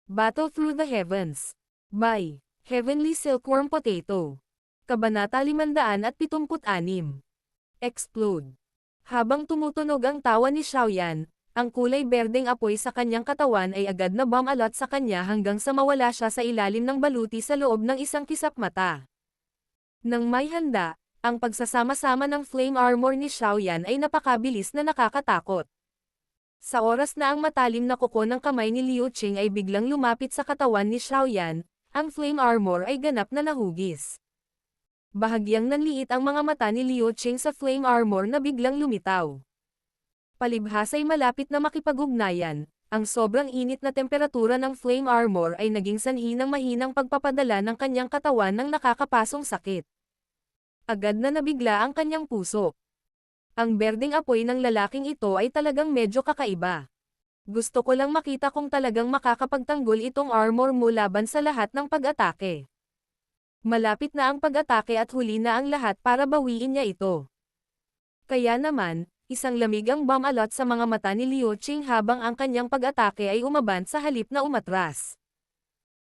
Battle Through the Heavens. By Heavenly Silkworm Potato. Kabanata 576. Explode. Habang tumutunog ang tawa ni Xiaoyan, ang kulay berdeng apoy sa kanyang katawan ay agad na bumalot sa kanya hanggang sa mawala siya sa ilalim ng baluti sa loob ng isang kisap mata. Nang may handa, ang pagsasama-sama ng flame armor ni Xiaoyan ay napakabilis na nakakatakot. Sa oras na ang matalim na kuko ng kamay ni Liu Qing ay biglang lumapit sa katawan ni Xiaoyan, ang flame armor ay ganap na nahugis. Bahagyang nanliit ang mga mata ni Liu Qing sa flame armor na biglang lumitaw. Palibhas ay malapit na makipag-ugnayan, ang sobrang init na temperatura ng flame armor ay naging sanhi ng mahinang pagpapadala ng kanyang katawan ng nakakapasong sakit. Agad na nabigla ang kanyang puso. Ang berdeng apoy ng lalaking ito ay talagang medyo kakaiba. Gusto ko lang makita kung talagang makakapagtanggol itong armor mo laban sa lahat ng pag-atake. Malapit na ang pag-atake at huli na ang lahat para bawiin niya ito. Kaya naman, isang lamig ang bumalot sa mga mata ni Liu Qing habang ang kanyang pag-atake ay umaban sa halip na umatras.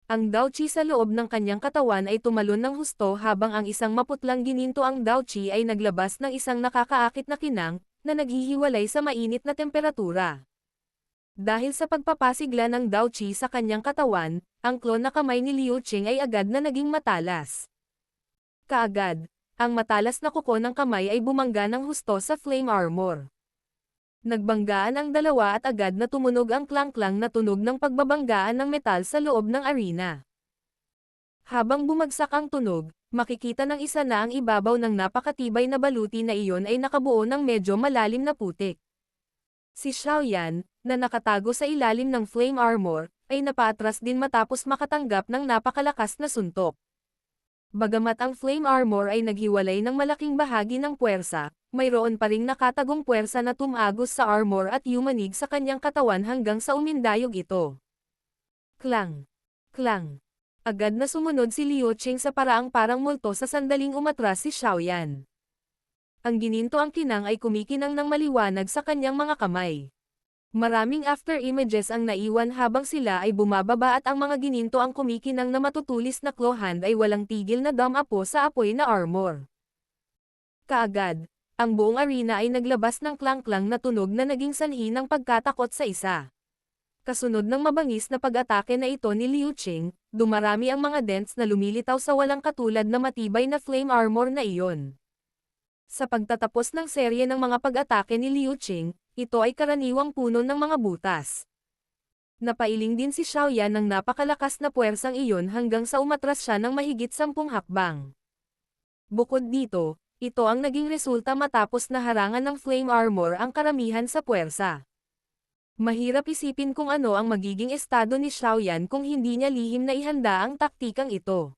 Ang Daoqi sa loob ng kanyang katawan ay tumalon ng husto habang ang isang maputlang gininto ang Daoqi ay naglabas ng isang nakakaakit na kinang, na naghihiwalay sa mainit na temperatura. Dahil sa pagpapasigla ng Daoqi sa kanyang katawan, ang klon na kamay ni Liu Qing ay agad na naging matalas. Kaagad, ang matalas na kuko ng kamay ay bumangga ng husto sa flame armor. Nagbanggaan ang dalawa at agad na tumunog ang klang-klang na tunog ng pagbabanggaan ng metal sa loob ng arena. Habang bumagsak ang tunog, makikita ng isa na ang ibabaw ng napakatibay na baluti na iyon ay nakabuo ng medyo malalim na putik. Si Xiaoyan, na nakatago sa ilalim ng flame armor, ay napaatras din matapos makatanggap ng napakalakas na suntok. Bagamat ang flame armor ay naghiwalay ng malaking bahagi ng puwersa, mayroon pa ring nakatagong puwersa na tumagos sa armor at yumanig sa kanyang katawan hanggang sa umindayog ito. Klang! Klang! Agad na sumunod si Liu Qing sa paraang parang multo sa sandaling umatras si Xiaoyan. Ang gininto ang kinang ay kumikinang ng maliwanag sa kanyang mga kamay. Maraming after images ang naiwan habang sila ay bumababa at ang mga gininto ang kumikinang na matutulis na claw hand ay walang tigil na damapo sa apoy na armor. Kaagad, ang buong arena ay naglabas ng klang-klang na tunog na naging sanhi ng pagkatakot sa isa. Kasunod ng mabangis na pag-atake na ito ni Liu Qing, dumarami ang mga dents na lumilitaw sa walang katulad na matibay na flame armor na iyon. Sa pagtatapos ng serye ng mga pag-atake ni Liu Qing, ito ay karaniwang puno ng mga butas. Napailing din si Xiaoyan ng napakalakas na puwersang iyon hanggang sa umatras siya ng mahigit 10 hakbang. Bukod dito, ito ang naging resulta matapos na harangan ng flame armor ang karamihan sa puwersa. Mahirap isipin kung ano ang magiging estado ni Xiaoyan kung hindi niya lihim na ihanda ang taktikang ito.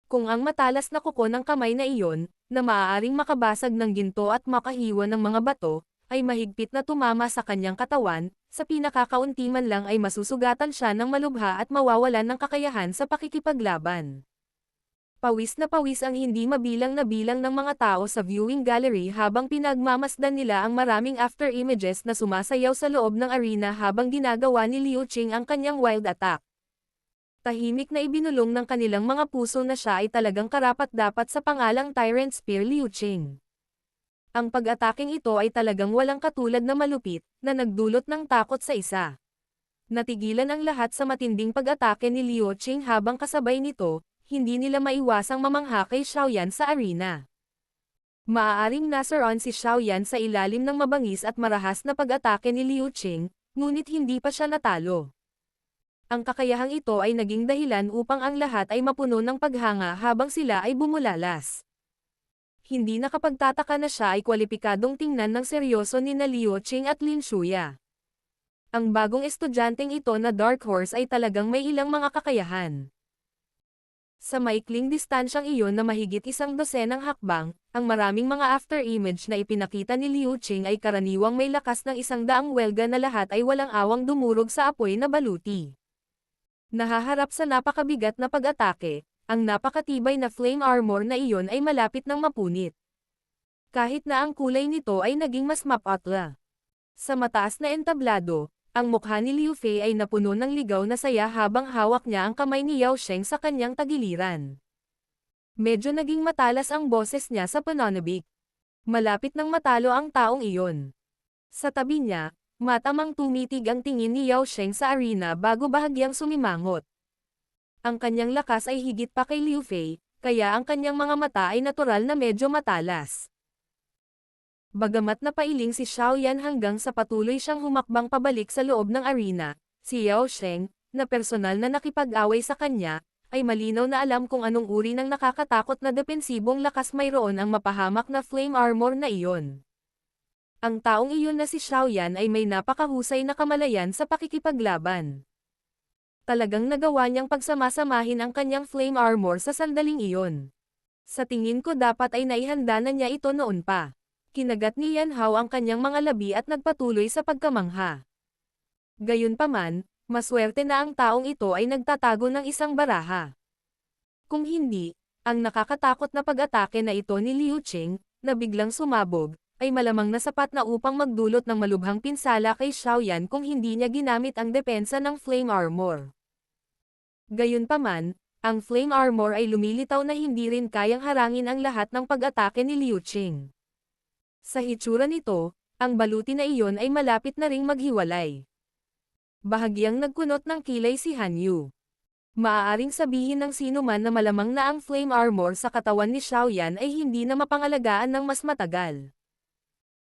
Kung ang matalas na kuko ng kamay na iyon, na maaaring makabasag ng ginto at makahiwa ng mga bato, ay mahigpit na tumama sa kanyang katawan, sa pinakakaunti man lang ay masusugatan siya ng malubha at mawawalan ng kakayahan sa pakikipaglaban. Pawis na pawis ang hindi mabilang na bilang ng mga tao sa viewing gallery habang pinagmamasdan nila ang maraming after images na sumasayaw sa loob ng arena habang ginagawa ni Liu Qing ang kanyang wild attack. Tahimik na ibinulong ng kanilang mga puso na siya ay talagang karapat-dapat sa pangalang Tyrant Spear Liu Qing. Ang pag-ataking ito ay talagang walang katulad na malupit, na nagdulot ng takot sa isa. Natigilan ang lahat sa matinding pag-atake ni Liu Qing habang kasabay nito, hindi nila maiwasang mamangha kay Xiaoyan sa arena. Maaaring nasaron si Xiaoyan sa ilalim ng mabangis at marahas na pag-atake ni Liu Qing, ngunit hindi pa siya natalo. Ang kakayahang ito ay naging dahilan upang ang lahat ay mapuno ng paghanga habang sila ay bumulalas. Hindi nakapagtataka na siya ay kwalipikadong tingnan ng seryoso ni Liu Qing at Lin Shuya. Ang bagong estudyanteng ito na Dark Horse ay talagang may ilang mga kakayahan. Sa maikling distansyang iyon na mahigit 100 hakbang, ang maraming mga after image na ipinakita ni Liu Qing ay karaniwang may lakas ng 100 welga na lahat ay walang awang dumurog sa apoy na baluti. Nahaharap sa napakabigat na pag-atake, ang napakatibay na flame armor na iyon ay malapit ng mapunit. Kahit na ang kulay nito ay naging mas mapatla. Sa mataas na entablado, Ang mukha ni Liu Fei ay napuno ng ligaw na saya habang hawak niya ang kamay ni Yao Sheng sa kanyang tagiliran. Medyo naging matalas ang boses niya sa pananabik. Malapit nang matalo ang taong iyon. Sa tabi niya, matamang tumitig ang tingin ni Yao Sheng sa arena bago bahagyang sumimangot. Ang kanyang lakas ay higit pa kay Liu Fei, kaya ang kanyang mga mata ay natural na medyo matalas. Bagamat napailing si Xiaoyan hanggang sa patuloy siyang humakbang pabalik sa loob ng arena, si Yao Sheng, na personal na nakipag-away sa kanya, ay malinaw na alam kung anong uri ng nakakatakot na depensibong lakas mayroon ang mapahamak na flame armor na iyon. Ang taong iyon na si Xiaoyan ay may napakahusay na kamalayan sa pakikipaglaban. Talagang nagawa niyang pagsamasamahin ang kanyang flame armor sa sandaling iyon. Sa tingin ko dapat ay naihanda na niya ito noon pa. Kinagat ni Yan Hao ang kanyang mga labi at nagpatuloy sa pagkamangha. Gayunpaman, maswerte na ang taong ito ay nagtatago ng isang baraha. Kung hindi, ang nakakatakot na pag-atake na ito ni Liu Qing, na biglang sumabog, ay malamang na sapat na upang magdulot ng malubhang pinsala kay Xiaoyan kung hindi niya ginamit ang depensa ng flame armor. Gayunpaman, ang flame armor ay lumilitaw na hindi rin kayang harangin ang lahat ng pag-atake ni Liu Qing. Sa hitsura nito, ang baluti na iyon ay malapit na ring maghiwalay. Bahagyang nagkunot ng kilay si Han Yu. Maaaring sabihin ng sino man na malamang na ang flame armor sa katawan ni Xiaoyan ay hindi na mapangalagaan ng mas matagal.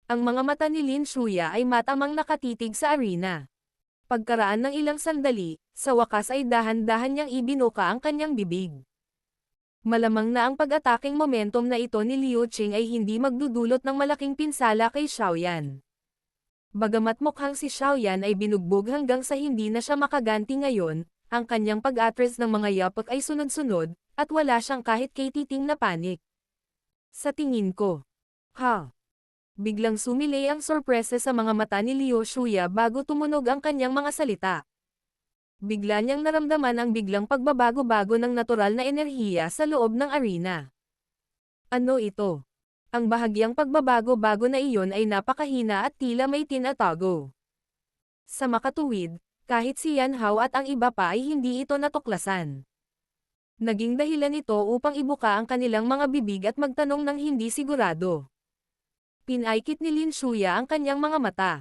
Ang mga mata ni Lin Shuya ay matamang nakatitig sa arena. Pagkaraan ng ilang sandali, sa wakas ay dahan-dahan niyang ibinuka ang kanyang bibig. Malamang na ang pag-ataking momentum na ito ni Liu Qing ay hindi magdudulot ng malaking pinsala kay Xiaoyan. Bagamat mukhang si Xiaoyan ay binugbog hanggang sa hindi na siya makaganti ngayon, ang kanyang pag-atras ng mga yapak ay sunod-sunod, at wala siyang kahit katiting na panik. Sa tingin ko. Biglang sumilay ang sorpresa sa mga mata ni Liu Shuya bago tumunog ang kanyang mga salita. Bigla niyang naramdaman ang biglang pagbabago-bago ng natural na enerhiya sa loob ng arena. Ano ito? Ang bahagyang pagbabago-bago na iyon ay napakahina at tila may tinatago. Sa makatuwid, kahit si Yan Hao at ang iba pa ay hindi ito natuklasan. Naging dahilan ito upang ibuka ang kanilang mga bibig at magtanong ng hindi sigurado. Pinaikit ni Lin Shuya ang kanyang mga mata.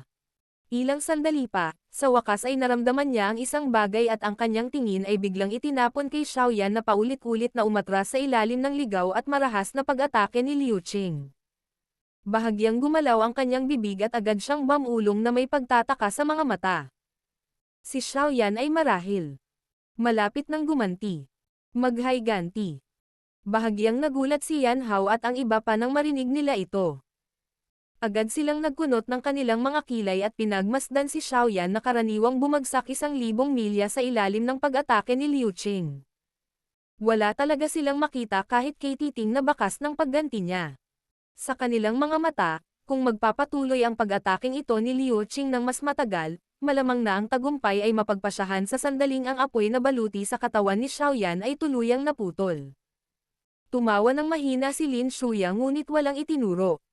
Ilang sandali pa, sa wakas ay naramdaman niya ang isang bagay at ang kanyang tingin ay biglang itinapon kay Xiaoyan na paulit-ulit na umatras sa ilalim ng ligaw at marahas na pag-atake ni Liu Qing. Bahagyang gumalaw ang kanyang bibig at agad siyang bamulong na may pagtataka sa mga mata. Si Xiaoyan ay marahil malapit nang gumanti. Maghayganti. Bahagyang nagulat si Yan Hao at ang iba pa nang marinig nila ito. Agad silang nagkunot ng kanilang mga kilay at pinagmasdan si Xiaoyan na karaniwang bumagsak 1,000 milya sa ilalim ng pag-atake ni Liu Qing. Wala talaga silang makita kahit katiting na bakas ng pagganti niya. Sa kanilang mga mata, kung magpapatuloy ang pag-ataking ito ni Liu Qing ng mas matagal, malamang na ang tagumpay ay mapagpasyahan sa sandaling ang apoy na baluti sa katawan ni Xiaoyan ay tuluyang naputol. Tumawa ng mahina si Lin Shuya ngunit walang itinuro.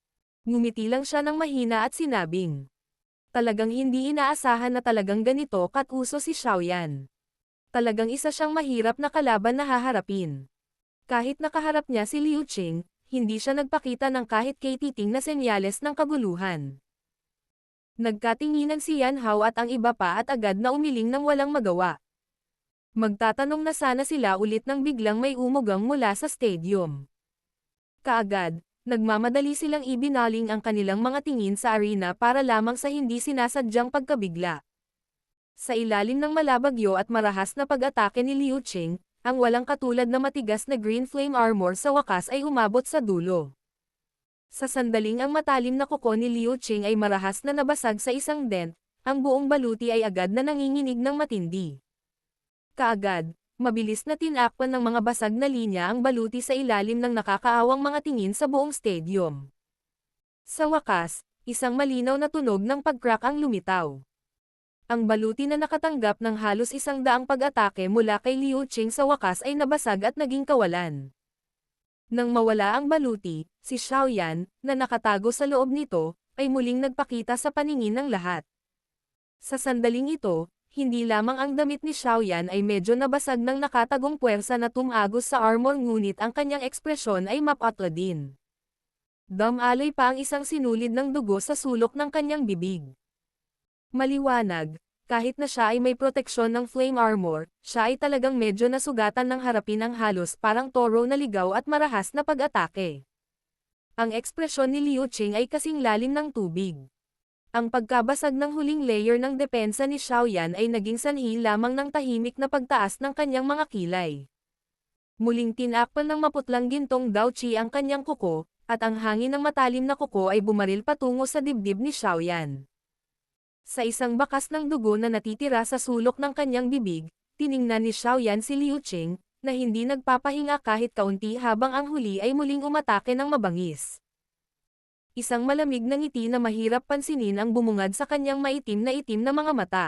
Ngumiti lang siya ng mahina at sinabing, talagang hindi inaasahan na talagang ganito katuso si Xiaoyan. Talagang isa siyang mahirap na kalaban na haharapin. Kahit nakaharap niya si Liu Qing, hindi siya nagpakita ng kahit katiting na senyales ng kaguluhan. Nagkatinginan si Yan Hao at ang iba pa at agad na umiling ng walang magawa. Magtatanong na sana sila ulit nang biglang may umugang mula sa stadium. Kaagad, nagmamadali silang ibinaling ang kanilang mga tingin sa arena para lamang sa hindi sinasadyang pagkabigla. Sa ilalim ng malabagyo at marahas na pag-atake ni Liu Qing, ang walang katulad na matigas na green flame armor sa wakas ay umabot sa dulo. Sa sandaling ang matalim na kuko ni Liu Qing ay marahas na nabasag sa isang dent, ang buong baluti ay agad na nanginginig ng matindi. Kaagad, mabilis na tinakpan ng mga basag na linya ang baluti sa ilalim ng nakakaawang mga tingin sa buong stadium. Sa wakas, isang malinaw na tunog ng pag-crack ang lumitaw. Ang baluti na nakatanggap ng halos 100 pag-atake mula kay Liu Qing sa wakas ay nabasag at naging kawalan. Nang mawala ang baluti, si Xiaoyan, na nakatago sa loob nito, ay muling nagpakita sa paningin ng lahat. Sa sandaling ito, hindi lamang ang damit ni Xiaoyan ay medyo nabasag ng nakatagong puwersa na tumagos sa armor ngunit ang kanyang ekspresyon ay mapatla din. Dumaloy pa ang isang sinulid ng dugo sa sulok ng kanyang bibig. Maliwanag, kahit na siya ay may proteksyon ng flame armor, siya ay talagang medyo nasugatan ng harapin ang halos parang toro na ligaw at marahas na pag-atake. Ang ekspresyon ni Liu Qing ay kasing lalim ng tubig. Ang pagkabasag ng huling layer ng depensa ni Xiaoyan ay naging sanhi lamang ng tahimik na pagtaas ng kanyang mga kilay. Muling tinakpan ng maputlang gintong Daochi ang kanyang kuko, at ang hangin ng matalim na kuko ay bumaril patungo sa dibdib ni Xiaoyan. Sa isang bakas ng dugo na natitira sa sulok ng kanyang bibig, tiningnan ni Xiaoyan si Liu Qing, na hindi nagpapahinga kahit kaunti habang ang huli ay muling umatake ng mabangis. Isang malamig na ngiti na mahirap pansinin ang bumungad sa kanyang maitim na mga mata.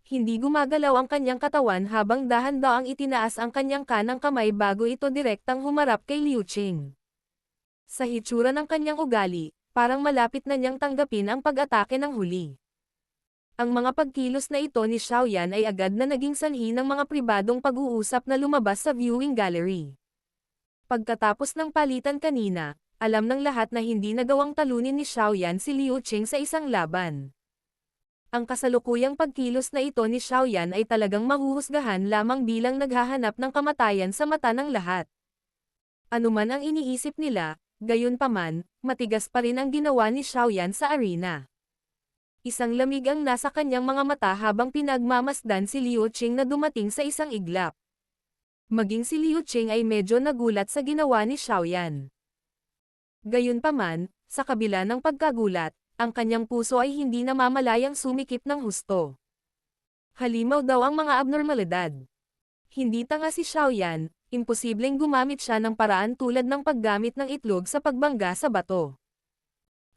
Hindi gumagalaw ang kanyang katawan habang dahan-daang itinaas ang kanyang kanang kamay bago ito direktang humarap kay Liu Qing. Sa hitsura ng kanyang ugali, parang malapit na niyang tanggapin ang pag-atake ng huli. Ang mga pagkilos na ito ni Xiaoyan ay agad na naging sanhi ng mga pribadong pag-uusap na lumabas sa viewing gallery. Pagkatapos ng palitan kanina, alam ng lahat na hindi nagawang talunin ni Xiaoyan si Liu Qing sa isang laban. Ang kasalukuyang pagkilos na ito ni Xiaoyan ay talagang mahuhusgahan lamang bilang naghahanap ng kamatayan sa mata ng lahat. Anuman ang iniisip nila, gayunpaman, matigas pa rin ang ginawa ni Xiaoyan sa arena. Isang lamig ang nasa kanyang mga mata habang pinagmamasdan si Liu Qing na dumating sa isang iglap. Maging si Liu Qing ay medyo nagulat sa ginawa ni Xiaoyan. Gayunpaman, sa kabila ng pagkagulat, ang kanyang puso ay hindi namamalayang sumikip ng husto. Halimaw daw ang mga abnormalidad. Hindi tanga si Xiaoyan, imposibleng gumamit siya ng paraan tulad ng paggamit ng itlog sa pagbangga sa bato.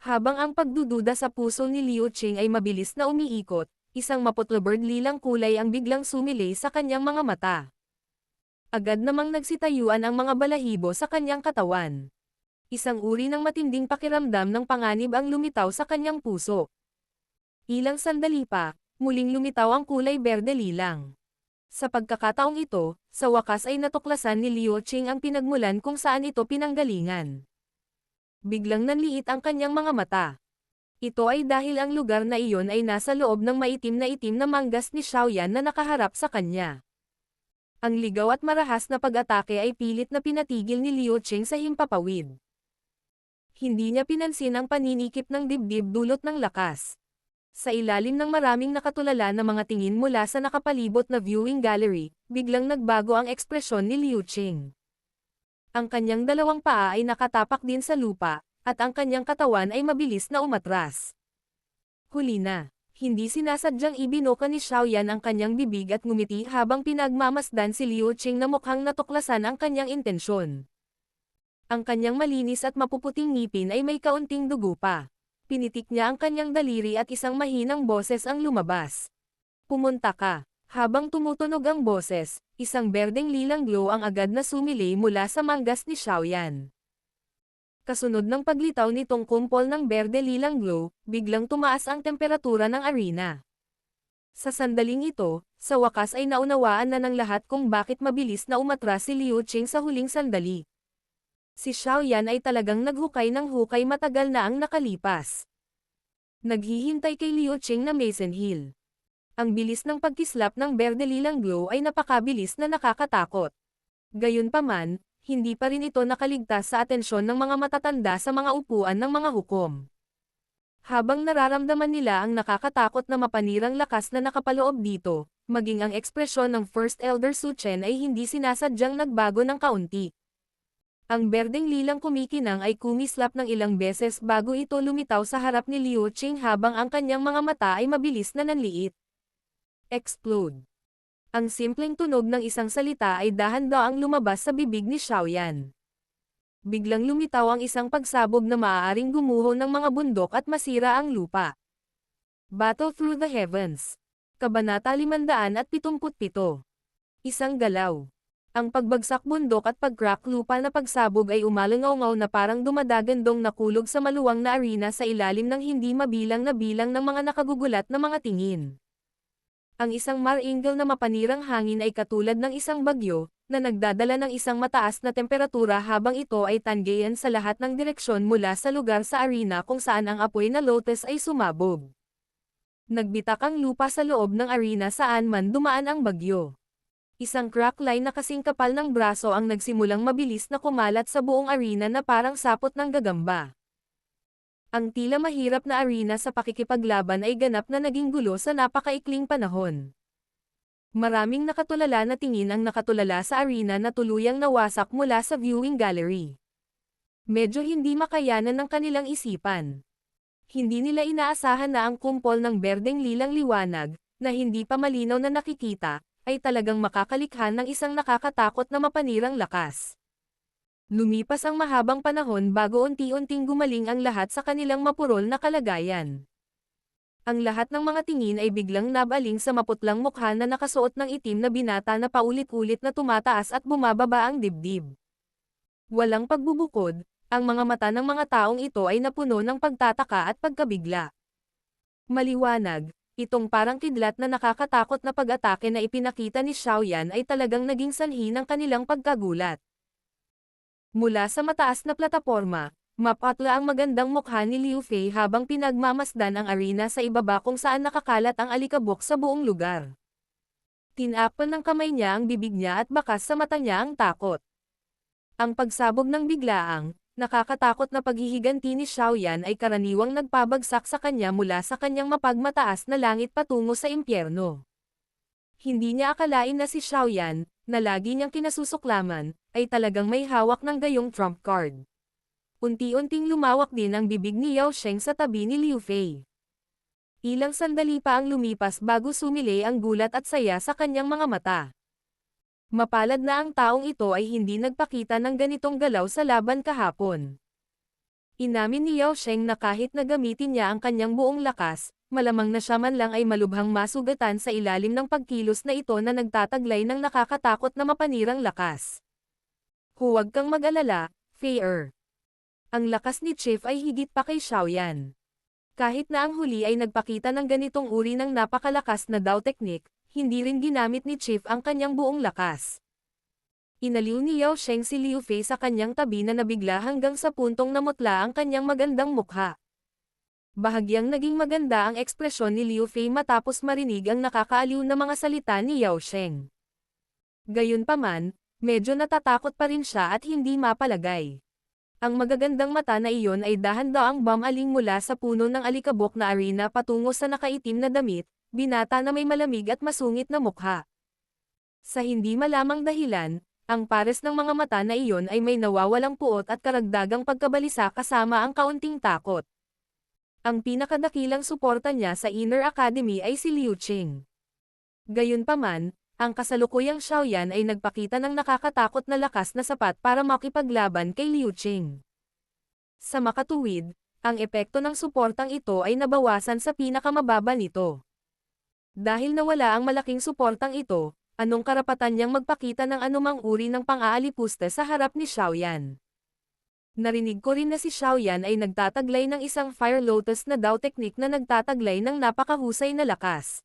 Habang ang pagdududa sa puso ni Liu Qing ay mabilis na umiikot, isang maputlo-bird lilang kulay ang biglang sumilay sa kanyang mga mata. Agad namang nagsitayuan ang mga balahibo sa kanyang katawan. Isang uri ng matinding pakiramdam ng panganib ang lumitaw sa kanyang puso. Ilang sandali pa, muling lumitaw ang kulay berde lilang. Sa pagkakataong ito, sa wakas ay natuklasan ni Liu Qing ang pinagmulan kung saan ito pinanggalingan. Biglang nanliit ang kanyang mga mata. Ito ay dahil ang lugar na iyon ay nasa loob ng maitim na manggas ni Xiaoyan na nakaharap sa kanya. Ang ligaw at marahas na pag-atake ay pilit na pinatigil ni Liu Qing sa himpapawid. Hindi niya pinansin ang paninikip ng dibdib dulot ng lakas. Sa ilalim ng maraming nakatulala na mga tingin mula sa nakapalibot na viewing gallery, biglang nagbago ang ekspresyon ni Liu Qing. Ang kanyang dalawang paa ay nakatapak din sa lupa, at ang kanyang katawan ay mabilis na umatras. Huli na, hindi sinasadyang ibinoka ni Xiaoyan ang kanyang bibig at ngumiti habang pinagmamasdan si Liu Qing na mukhang natuklasan ang kanyang intensyon. Ang kanyang malinis at mapuputing ngipin ay may kaunting dugo pa. Pinitik niya ang kanyang daliri at isang mahinang boses ang lumabas. Pumunta ka. Habang tumutunog ang boses, isang berdeng lilang glow ang agad na sumilay mula sa manggas ni Xiaoyan. Kasunod ng paglitaw nitong kumpol ng berde lilang glow, biglang tumaas ang temperatura ng arena. Sa sandaling ito, sa wakas ay naunawaan na ng lahat kung bakit mabilis na umatras si Liu Qing sa huling sandali. Si Xiaoyan ay talagang naghukay ng hukay matagal na ang nakalipas. Naghihintay kay Liu Qing na Mason Hill. Ang bilis ng pagkislap ng berde lilang glow ay napakabilis na nakakatakot. Gayunpaman, hindi pa rin ito nakaligtas sa atensyon ng mga matatanda sa mga upuan ng mga hukom. Habang nararamdaman nila ang nakakatakot na mapanirang lakas na nakapaloob dito, maging ang ekspresyon ng First Elder Su Chen ay hindi sinasadyang nagbago ng kaunti. Ang berdeng lilang kumikinang ay kumislap ng ilang beses bago ito lumitaw sa harap ni Liu Qing habang ang kanyang mga mata ay mabilis na nanliit. Explode. Ang simpleng tunog ng isang salita ay dahan-daang lumabas sa bibig ni Xiaoyan. Biglang lumitaw ang isang pagsabog na maaaring gumuho ng mga bundok at masira ang lupa. Battle Through the Heavens. Kabanata 577. Isang galaw. Ang pagbagsak bundok at pag-crack lupa na pagsabog ay umalangaw-ngaw na parang dumadagandong nakulog sa maluwang na arena sa ilalim ng hindi mabilang na bilang ng mga nakagugulat na mga tingin. Ang isang maringal na mapanirang hangin ay katulad ng isang bagyo, na nagdadala ng isang mataas na temperatura habang ito ay tanggayan sa lahat ng direksyon mula sa lugar sa arena kung saan ang apoy na lotus ay sumabog. Nagbitak ang lupa sa loob ng arena saan man dumaan ang bagyo. Isang crack line na kasing kapal ng braso ang nagsimulang mabilis na kumalat sa buong arena na parang sapot ng gagamba. Ang tila mahirap na arena sa pakikipaglaban ay ganap na naging gulo sa napakaikling panahon. Maraming nakatulala na tingin ang nakatulala sa arena na tuluyang nawasak mula sa viewing gallery. Medyo hindi makayanan ng kanilang isipan. Hindi nila inaasahan na ang kumpol ng berdeng lilang liwanag, na hindi pa malinaw na nakikita, ay talagang makakalikha ng isang nakakatakot na mapanirang lakas. Lumipas ang mahabang panahon bago unti-unting gumaling ang lahat sa kanilang mapurol na kalagayan. Ang lahat ng mga tingin ay biglang nabaling sa maputlang mukha na nakasuot ng itim na binata na paulit-ulit na tumataas at bumababa ang dibdib. Walang pagbubukod, ang mga mata ng mga taong ito ay napuno ng pagtataka at pagkabigla. Maliwanag, itong parang kidlat na nakakatakot na pag-atake na ipinakita ni Xiaoyan ay talagang naging sanhi ng kanilang pagkagulat. Mula sa mataas na plataporma, mapatla ang magandang mukha ni Liu Fei habang pinagmamasdan ang arena sa ibaba kung saan nakakalat ang alikabok sa buong lugar. Tinapan ng kamay niya ang bibig niya at bakas sa mata niya ang takot. Ang pagsabog ng biglaang, nakakatakot na paghihiganti ni Xiaoyan ay karaniwang nagpabagsak sa kanya mula sa kanyang mapagmataas na langit patungo sa impyerno. Hindi niya akalain na si Xiaoyan, na lagi niyang kinasusuklaman, ay talagang may hawak ng gayong trump card. Unti-unting lumawak din ang bibig ni Yao Sheng sa tabi ni Liu Fei. Ilang sandali pa ang lumipas bago sumilay ang gulat at saya sa kanyang mga mata. Mapalad na ang taong ito ay hindi nagpakita ng ganitong galaw sa laban kahapon. Inamin ni Yao Sheng na kahit na gamitin niya ang kanyang buong lakas, malamang na siya man lang ay malubhang masugatan sa ilalim ng pagkilos na ito na nagtataglay ng nakakatakot na mapanirang lakas. Huwag kang mag-alala, Fei-er. Ang lakas ni Chief ay higit pa kay Xiaoyan. Kahit na ang huli ay nagpakita ng ganitong uri ng napakalakas na Dao technique, hindi rin ginamit ni Chief ang kanyang buong lakas. Inaliw ni Yao Sheng si Liu Fei sa kanyang tabi na nabigla hanggang sa puntong namutla ang kanyang magandang mukha. Bahagyang naging maganda ang ekspresyon ni Liu Fei matapos marinig ang nakakaaliw na mga salita ni Yao Sheng. Gayunpaman, medyo natatakot pa rin siya at hindi mapalagay. Ang magagandang mata na iyon ay dahan-daang bumaling mula sa puno ng alikabok na arena patungo sa nakaitim na damit, binata na may malamig at masungit na mukha. Sa hindi malamang dahilan, ang pares ng mga mata na iyon ay may nawawalang puot at karagdagang pagkabalisa kasama ang kaunting takot. Ang pinakadakilang suporta niya sa Inner Academy ay si Liu Qing. Gayunpaman, ang kasalukuyang Xiaoyan ay nagpakita ng nakakatakot na lakas na sapat para makipaglaban kay Liu Qing. Sa makatuwid, ang epekto ng suportang ito ay nabawasan sa pinakamababa nito. Dahil nawala ang malaking suportang ito, anong karapatan niyang magpakita ng anumang uri ng pang-aalipuste sa harap ni Xiaoyan? Narinig ko rin na si Xiaoyan ay nagtataglay ng isang Fire Lotus na Dao technique na nagtataglay ng napakahusay na lakas.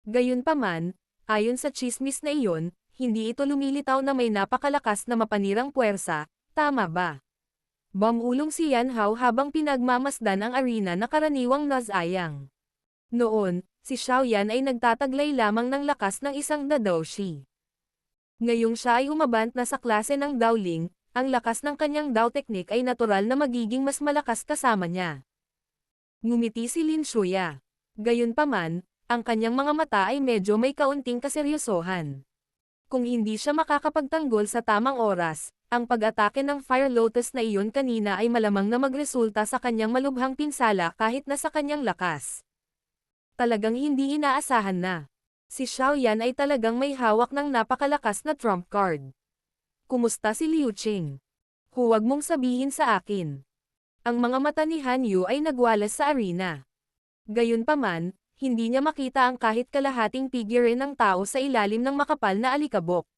Gayunpaman, ayon sa chismis na iyon, hindi ito lumilitaw na may napakalakas na mapanirang puwersa, tama ba? Bumulong si Yan Hao habang pinagmamasdan ang arena na karaniwang nazayang. Noon, si Xiaoyan ay nagtataglay lamang ng lakas ng isang Dadoshi. Ngayong siya ay umabant na sa klase ng Daoling, ang lakas ng kanyang Dao technique ay natural na magiging mas malakas kasama niya. Ngumiti si Lin Shuya. Gayunpaman, ang kanyang mga mata ay medyo may kaunting kaseryosohan. Kung hindi siya makakapagtanggol sa tamang oras, ang pag-atake ng Fire Lotus na iyon kanina ay malamang na magresulta sa kanyang malubhang pinsala kahit na sa kanyang lakas. Talagang hindi inaasahan na. Si Xiaoyan ay talagang may hawak ng napakalakas na trump card. Kumusta si Liu Qing? Huwag mong sabihin sa akin. Ang mga mata ni Han Yu ay nagwalas sa arena. Gayunpaman, hindi niya makita ang kahit kalahating figure ng tao sa ilalim ng makapal na alikabok.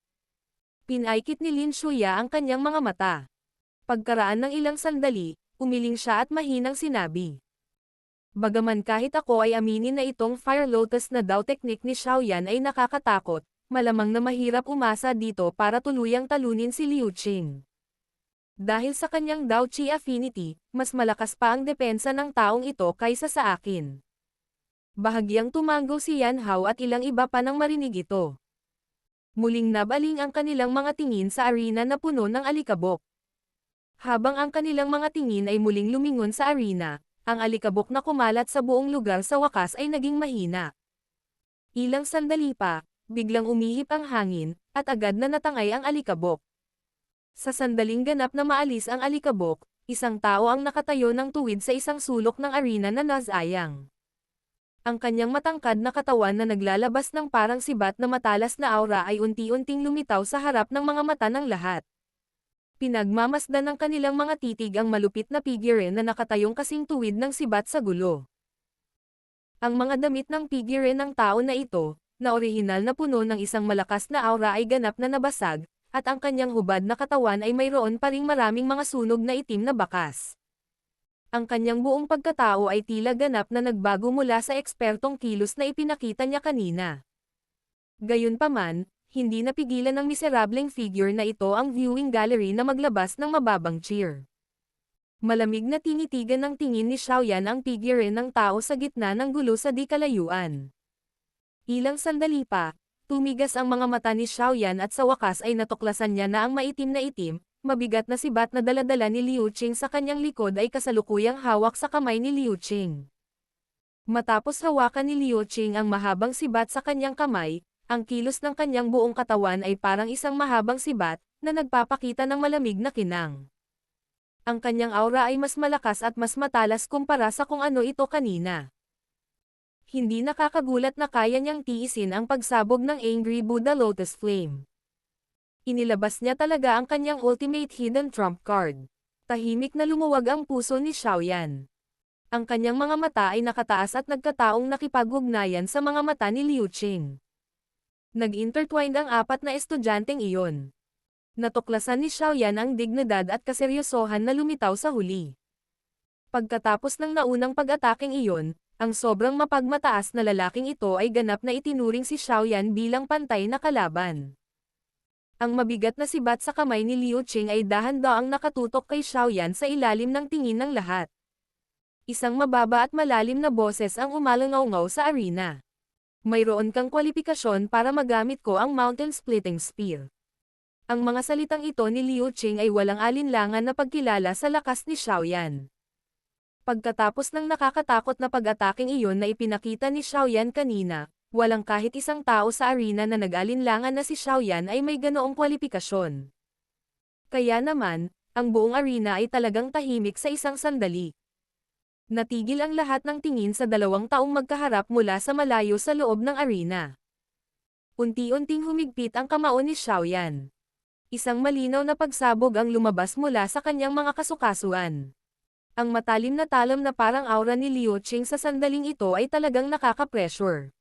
Pinaikit ni Lin Shuya ang kanyang mga mata. Pagkaraan ng ilang sandali, umiling siya at mahinang sinabi. Bagaman kahit ako ay aminin na itong Fire Lotus na daw teknik ni Xiaoyan ay nakakatakot, malamang na mahirap umasa dito para tuluyang talunin si Liu Qing. Dahil sa kanyang Dao Qi affinity, mas malakas pa ang depensa ng taong ito kaysa sa akin. Bahagyang tumango si Yan Hao at ilang iba pa nang marinig ito. Muling nabaling ang kanilang mga tingin sa arena na puno ng alikabok. Habang ang kanilang mga tingin ay muling lumingon sa arena, ang alikabok na kumalat sa buong lugar sa wakas ay naging mahina. Ilang sandali pa, biglang umihip ang hangin, at agad na natangay ang alikabok. Sa sandaling ganap na maalis ang alikabok, isang tao ang nakatayo ng tuwid sa isang sulok ng arena na nasayang. Ang kanyang matangkad na katawan na naglalabas ng parang sibat na matalas na aura ay unti-unting lumitaw sa harap ng mga mata ng lahat. Pinagmamasdan ng kanilang mga titig ang malupit na figurine na nakatayong kasing tuwid ng sibat sa gulo. Ang mga damit ng figurine ng tao na ito, na orihinal na puno ng isang malakas na aura ay ganap na nabasag, at ang kanyang hubad na katawan ay mayroon pa ring maraming mga sunog na itim na bakas. Ang kanyang buong pagkatao ay tila ganap na nagbago mula sa ekspertong kilos na ipinakita niya kanina. Gayunpaman, hindi napigilan ng miserableng figure na ito ang viewing gallery na maglabas ng mababang cheer. Malamig na tinitigan ng tingin ni Xiaoyan ang figure ng tao sa gitna ng gulo sa di kalayuan. Ilang sandali pa, tumigas ang mga mata ni Xiaoyan at sa wakas ay natuklasan niya na ang maitim na itim, mabigat na sibat na daladala ni Liu Qing sa kanyang likod ay kasalukuyang hawak sa kamay ni Liu Qing. Matapos hawakan ni Liu Qing ang mahabang sibat sa kanyang kamay, ang kilos ng kanyang buong katawan ay parang isang mahabang sibat, na nagpapakita ng malamig na kinang. Ang kanyang aura ay mas malakas at mas matalas kumpara sa kung ano ito kanina. Hindi nakakagulat na kaya niyang tiisin ang pagsabog ng Angry Buddha Lotus Flame. Inilabas niya talaga ang kanyang ultimate hidden trump card. Tahimik na lumuwag ang puso ni Xiaoyan. Ang kanyang mga mata ay nakataas at nagkataong nakipag-ugnayan sa mga mata ni Liu Qing. Nag-intertwined ang apat na estudyanteng iyon. Natuklasan ni Xiaoyan ang dignidad at kaseryosohan na lumitaw sa huli. Pagkatapos ng naunang pag-ataking iyon, ang sobrang mapagmataas na lalaking ito ay ganap na itinuring si Xiaoyan bilang pantay na kalaban. Ang mabigat na sibat sa kamay ni Liu Qing ay dahan-daang nakatutok kay Xiaoyan sa ilalim ng tingin ng lahat. Isang mababa at malalim na boses ang umalangaw-ngaw sa arena. Mayroon kang kwalipikasyon para magamit ko ang Mountain Splitting Spear. Ang mga salitang ito ni Liu Qing ay walang alinlangan na pagkilala sa lakas ni Xiaoyan. Pagkatapos ng nakakatakot na pag-ataking iyon na ipinakita ni Xiaoyan kanina, walang kahit isang tao sa arena na nag-alinlangan na si Xiaoyan ay may ganoong kwalipikasyon. Kaya naman, ang buong arena ay talagang tahimik sa isang sandali. Natigil ang lahat ng tingin sa dalawang taong magkaharap mula sa malayo sa loob ng arena. Unti-unting humigpit ang kamao ni Xiaoyan. Isang malinaw na pagsabog ang lumabas mula sa kanyang mga kasukasuan. Ang matalim na talam na parang aura ni Liu Qing sa sandaling ito ay talagang nakaka-pressure.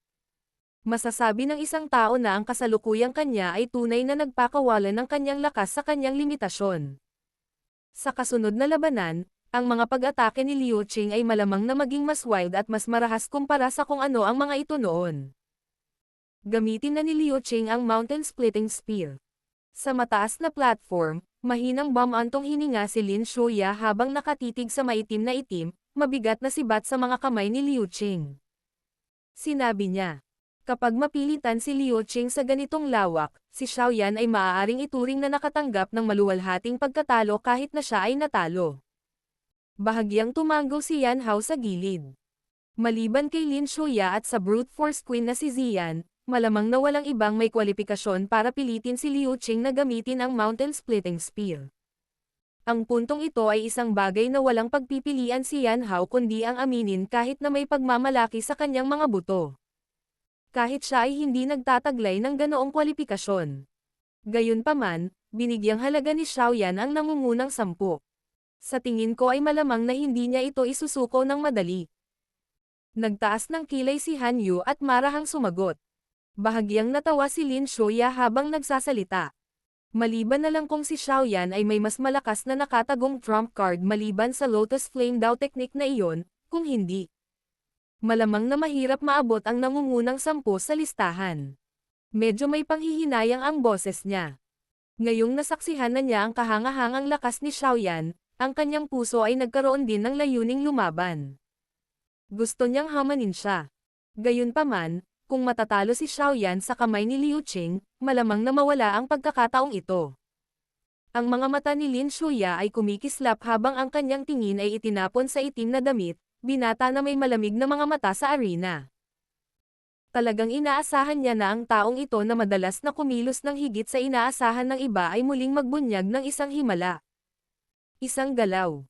Masasabi ng isang tao na ang kasalukuyang kanya ay tunay na nagpakawalan ng kanyang lakas sa kanyang limitasyon. Sa kasunod na labanan, ang mga pag-atake ni Liu Qing ay malamang na maging mas wild at mas marahas kumpara sa kung ano ang mga ito noon. Gamitin na ni Liu Qing ang Mountain Splitting Spear. Sa mataas na platform, mahinang bumantong hininga si Lin Shuya habang nakatitig sa maitim na itim, mabigat na sibat sa mga kamay ni Liu Qing. Sinabi niya, kapag mapilitan si Liu Qing sa ganitong lawak, si Xiaoyan ay maaaring ituring na nakatanggap ng maluwalhating pagkatalo kahit na siya ay natalo. Bahagyang tumango si Yan Hao sa gilid. Maliban kay Lin Shuya at sa brute force queen na si Ziyan, malamang na walang ibang may kwalipikasyon para pilitin si Liu Qing na gamitin ang Mountain Splitting Spear. Ang puntong ito ay isang bagay na walang pagpipilian si Yan Hao kundi ang aminin kahit na may pagmamalaki sa kanyang mga buto. Kahit siya ay hindi nagtataglay ng ganoong kwalipikasyon. Gayunpaman, binigyang halaga ni Xiaoyan ang nangungunang 10. Sa tingin ko ay malamang na hindi niya ito isusuko ng madali. Nagtaas ng kilay si Han Yu at marahang sumagot. Bahagyang natawa si Lin Shuya habang nagsasalita. Maliban na lang kung si Xiaoyan ay may mas malakas na nakatagong trump card maliban sa Lotus Flame Dao technique na iyon, kung hindi. Malamang na mahirap maabot ang nangungunang 10 sa listahan. Medyo may panghihinayang ang boses niya. Ngayong nasaksihan na niya ang kahangahangang lakas ni Xiaoyan, ang kanyang puso ay nagkaroon din ng layuning lumaban. Gusto niyang hamanin siya. Gayunpaman, kung matatalo si Xiaoyan sa kamay ni Liu Qing, malamang na mawala ang pagkakataong ito. Ang mga mata ni Lin Shuya ay kumikislap habang ang kanyang tingin ay itinapon sa itim na damit, binata na may malamig na mga mata sa arena. Talagang inaasahan niya na ang taong ito na madalas na kumilos ng higit sa inaasahan ng iba ay muling magbunyag ng isang himala. Isang galaw.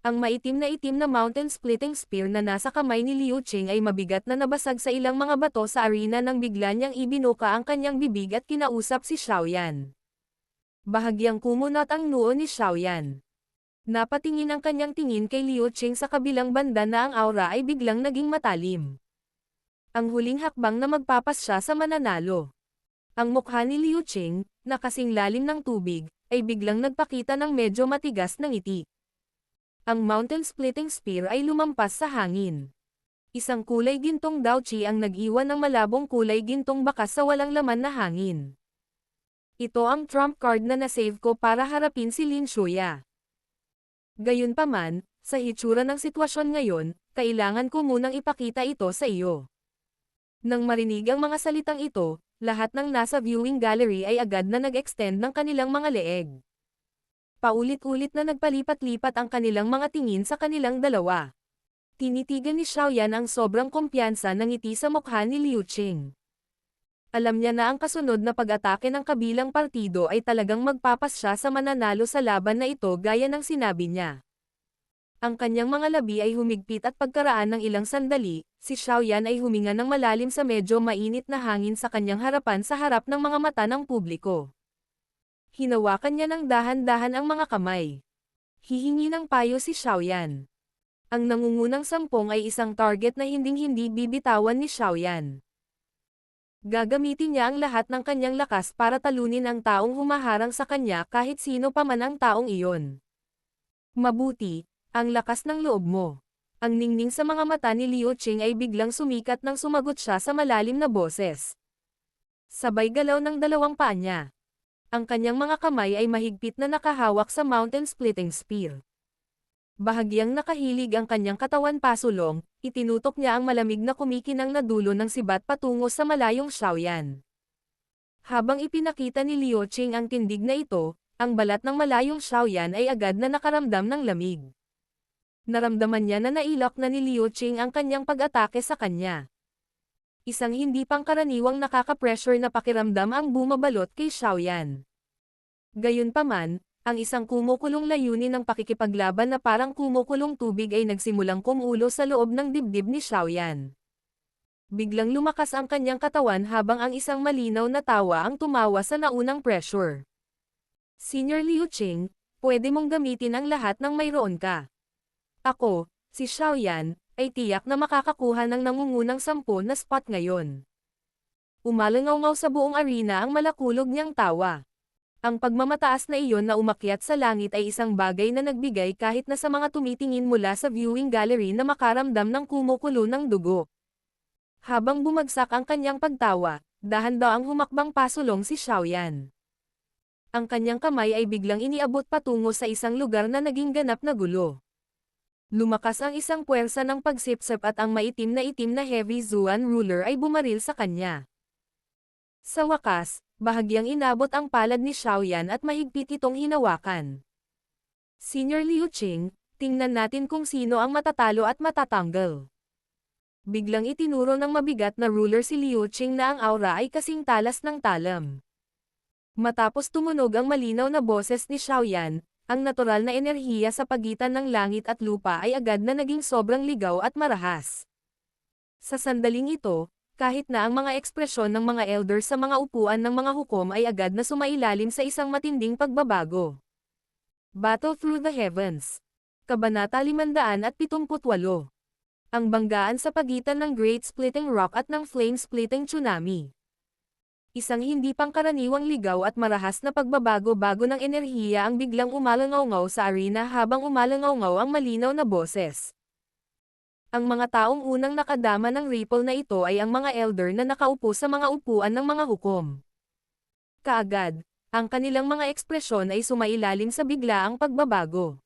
Ang maitim na mountain splitting spear na nasa kamay ni Liu Qing ay mabigat na nabasag sa ilang mga bato sa arena nang bigla niyang ibinuka ang kanyang bibig at kinausap si Xiaoyan. Bahagyang kumunot ang noo ni Xiaoyan. Napatingin ang kanyang tingin kay Liu Qing sa kabilang banda na ang aura ay biglang naging matalim. Ang huling hakbang na magpapasya sa mananalo. Ang mukha ni Liu Qing, na kasing lalim ng tubig, ay biglang nagpakita ng medyo matigas na ngiti. Ang mountain splitting spear ay lumampas sa hangin. Isang kulay gintong daochi ang nag-iwan ng malabong kulay gintong bakas sa walang laman na hangin. Ito ang trump card na nasave ko para harapin si Lin Shuya. Gayunpaman, sa hitsura ng sitwasyon ngayon, kailangan ko munang ipakita ito sa iyo. Nang marinig ang mga salitang ito, lahat ng nasa viewing gallery ay agad na nag-extend ng kanilang mga leeg. Paulit-ulit na nagpalipat-lipat ang kanilang mga tingin sa kanilang dalawa. Tinitigan ni Xiaoyan ang sobrang kumpiyansa ng ngiti sa mukha ni Liu Qing. Alam niya na ang kasunod na pag-atake ng kabilang partido ay talagang magpapasya sa mananalo sa laban na ito gaya ng sinabi niya. Ang kanyang mga labi ay humigpit at pagkaraan ng ilang sandali, si Xiaoyan ay huminga ng malalim sa medyo mainit na hangin sa kanyang harapan sa harap ng mga mata ng publiko. Hinawakan niya ng dahan-dahan ang mga kamay. Hihingi ng payo si Xiaoyan. Ang nangungunang 10 ay isang target na hinding-hindi bibitawan ni Xiaoyan. Gagamitin niya ang lahat ng kanyang lakas para talunin ang taong humaharang sa kanya kahit sino pa man ang taong iyon. Mabuti, ang lakas ng loob mo. Ang ningning sa mga mata ni Liu Qing ay biglang sumikat nang sumagot siya sa malalim na boses. Sabay galaw ng dalawang paa niya. Ang kanyang mga kamay ay mahigpit na nakahawak sa mountain splitting spear. Bahagyang nakahilig ang kanyang katawan pasulong, itinutok niya ang malamig na kumikinang na dulo ng sibat patungo sa malayong Xiaoyan. Habang ipinakita ni Liu Qing ang tindig na ito, ang balat ng malayong Xiaoyan ay agad na nakaramdam ng lamig. Naramdaman niya na nailak na ni Liu Qing ang kanyang pag-atake sa kanya. Isang hindi pangkaraniwang nakaka-pressure na pakiramdam ang bumabalot kay Xiaoyan. Gayunpaman, ang isang kumukulong layunin ng pakikipaglaban na parang kumukulong tubig ay nagsimulang kumulo sa loob ng dibdib ni Xiaoyan. Biglang lumakas ang kanyang katawan habang ang isang malinaw na tawa ang tumawa sa naunang pressure. Senior Liu Qing, pwede mong gamitin ang lahat ng mayroon ka. Ako, si Xiaoyan, ay tiyak na makakakuha ng nangungunang 10 na spot ngayon. Umalangaw-ngaw sa buong arena ang malakulog niyang tawa. Ang pagmamataas na iyon na umakyat sa langit ay isang bagay na nagbigay kahit na sa mga tumitingin mula sa viewing gallery na makaramdam ng kumukulo ng dugo. Habang bumagsak ang kanyang pagtawa, dahan-dahang humakbang pasulong si Xiaoyan. Ang kanyang kamay ay biglang iniabot patungo sa isang lugar na naging ganap na gulo. Lumakas ang isang puwersa ng pagsipsip at ang maitim na heavy Zuan ruler ay bumaril sa kanya. Sa wakas, bahagyang inabot ang palad ni Xiaoyan at mahigpit itong hinawakan. Senior Liu Qing, tingnan natin kung sino ang matatalo at matatanggal. Biglang itinuro ng mabigat na ruler si Liu Qing na ang aura ay kasing talas ng talam. Matapos tumunog ang malinaw na boses ni Xiaoyan, ang natural na enerhiya sa pagitan ng langit at lupa ay agad na naging sobrang ligaw at marahas. Sa sandaling ito, kahit na ang mga ekspresyon ng mga elders sa mga upuan ng mga hukom ay agad na sumailalim sa isang matinding pagbabago. Battle Through the Heavens. Kabanata 578. Ang banggaan sa pagitan ng Great Splitting Rock at ng Flame Splitting Tsunami. Isang hindi pangkaraniwang ligaw at marahas na pagbabago-bago ng enerhiya ang biglang umalangaw-ngaw sa arena habang umalangaw-ngaw ang malinaw na boses. Ang mga taong unang nakadama ng ripple na ito ay ang mga elder na nakaupo sa mga upuan ng mga hukom. Kaagad, ang kanilang mga ekspresyon ay sumailalim sa biglaang pagbabago.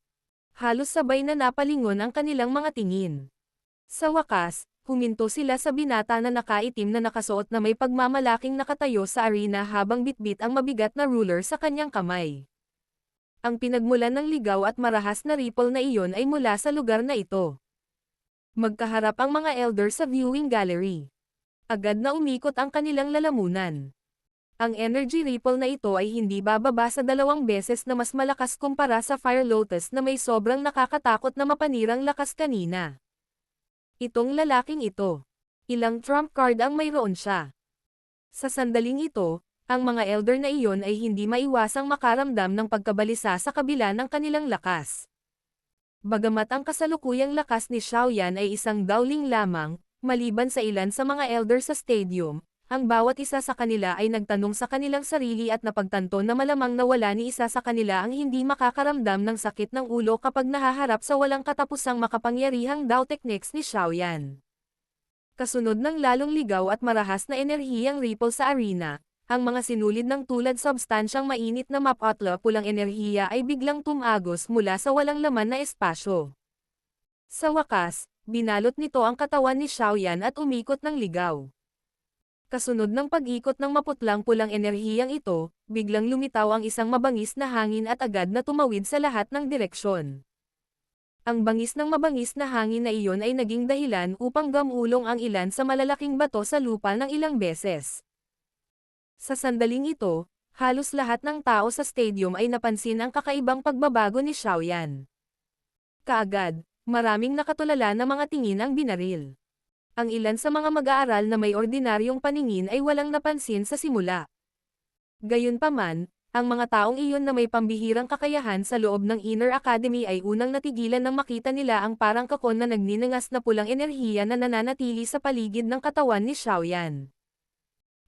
Halos sabay na napalingon ang kanilang mga tingin. Sa wakas, huminto sila sa binata na nakaitim na nakasuot na may pagmamalaking nakatayo sa arena habang bitbit ang mabigat na ruler sa kanyang kamay. Ang pinagmulan ng ligaw at marahas na ripple na iyon ay mula sa lugar na ito. Magkaharap ang mga elder sa viewing gallery. Agad na umikot ang kanilang lalamunan. Ang energy ripple na ito ay hindi bababa sa 2 beses na mas malakas kumpara sa Fire Lotus na may sobrang nakakatakot na mapanirang lakas kanina. Itong lalaking ito. Ilang trump card ang mayroon siya. Sa sandaling ito, ang mga elder na iyon ay hindi maiwasang makaramdam ng pagkabalisa sa kabila ng kanilang lakas. Bagamat ang kasalukuyang lakas ni Xiaoyan ay isang dowling lamang, maliban sa ilan sa mga elder sa stadium, ang bawat isa sa kanila ay nagtanong sa kanilang sarili at napagtanto na malamang na wala ni isa sa kanila ang hindi makakaramdam ng sakit ng ulo kapag nahaharap sa walang katapusang makapangyarihang Dao techniques ni Xiaoyan. Kasunod ng lalong ligaw at marahas na enerhiyang ripple sa arena, ang mga sinulid ng tulad substansyang mainit na mapatla pulang enerhiya ay biglang tumagos mula sa walang laman na espasyo. Sa wakas, binalot nito ang katawan ni Xiaoyan at umikot ng ligaw. Kasunod ng pag-ikot ng maputlang-pulang enerhiyang ito, biglang lumitaw ang isang mabangis na hangin at agad na tumawid sa lahat ng direksyon. Ang bangis ng mabangis na hangin na iyon ay naging dahilan upang gamulong ang ilan sa malalaking bato sa lupa ng ilang beses. Sa sandaling ito, halos lahat ng tao sa stadium ay napansin ang kakaibang pagbabago ni Xiaoyan. Kaagad, maraming nakatulala na mga tingin ang binaril. Ang ilan sa mga mag-aaral na may ordinaryong paningin ay walang napansin sa simula. Gayunpaman, ang mga taong iyon na may pambihirang kakayahan sa loob ng Inner Academy ay unang natigilan nang makita nila ang parang kakon na nagninangas na pulang enerhiya na nananatili sa paligid ng katawan ni Xiaoyan.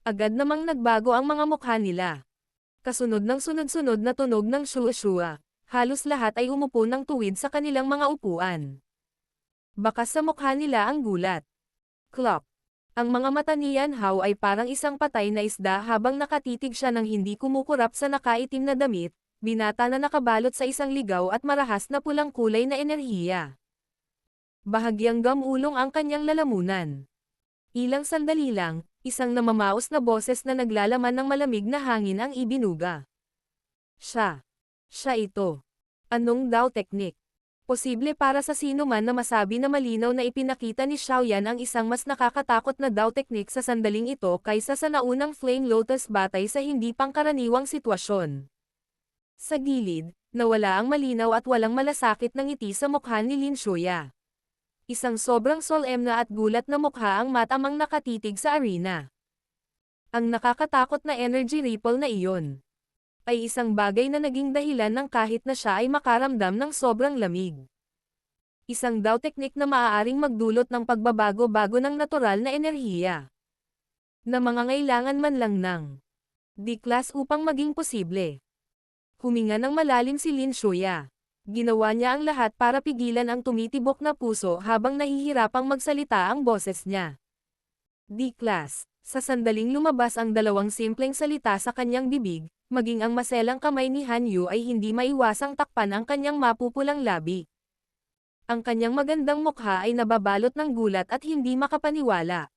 Agad namang nagbago ang mga mukha nila. Kasunod ng sunod-sunod na tunog ng shua-shua, halos lahat ay umupo ng tuwid sa kanilang mga upuan. Bakas sa mukha nila ang gulat. Clock. Ang mga mata ni Yan Hao ay parang isang patay na isda habang nakatitig siya ng hindi kumukurap sa nakaitim na damit, binata na nakabalot sa isang ligaw at marahas na pulang kulay na enerhiya. Bahagyang gamulong ang kanyang lalamunan. Ilang sandali lang, isang namamaos na boses na naglalaman ng malamig na hangin ang ibinuga. Siya ito. Anong Dao technique? Posible para sa sino man na masabi na malinaw na ipinakita ni Xiaoyan ang isang mas nakakatakot na Dao technique sa sandaling ito kaysa sa naunang Flame Lotus batay sa hindi pangkaraniwang sitwasyon. Sa gilid, nawala ang malinaw at walang malasakit na ngiti sa mukha ni Lin Shuya. Isang sobrang solemna at gulat na mukha ang matamang nakatitig sa arena. Ang nakakatakot na energy ripple na iyon ay isang bagay na naging dahilan ng kahit na siya ay makaramdam ng sobrang lamig. Isang Dao technique na maaaring magdulot ng pagbabago-bago ng natural na enerhiya. Na mangangailangan man lang ng D-class upang maging posible. Huminga ng malalim si Lin Shuya. Ginawa niya ang lahat para pigilan ang tumitibok na puso habang nahihirapang magsalita ang boses niya. D-class. Sa sandaling lumabas ang dalawang simpleng salita sa kanyang bibig, maging ang maselang kamay ni Han Yu ay hindi maiwasang takpan ang kanyang mapupulang labi. Ang kanyang magandang mukha ay nababalot ng gulat at hindi makapaniwala.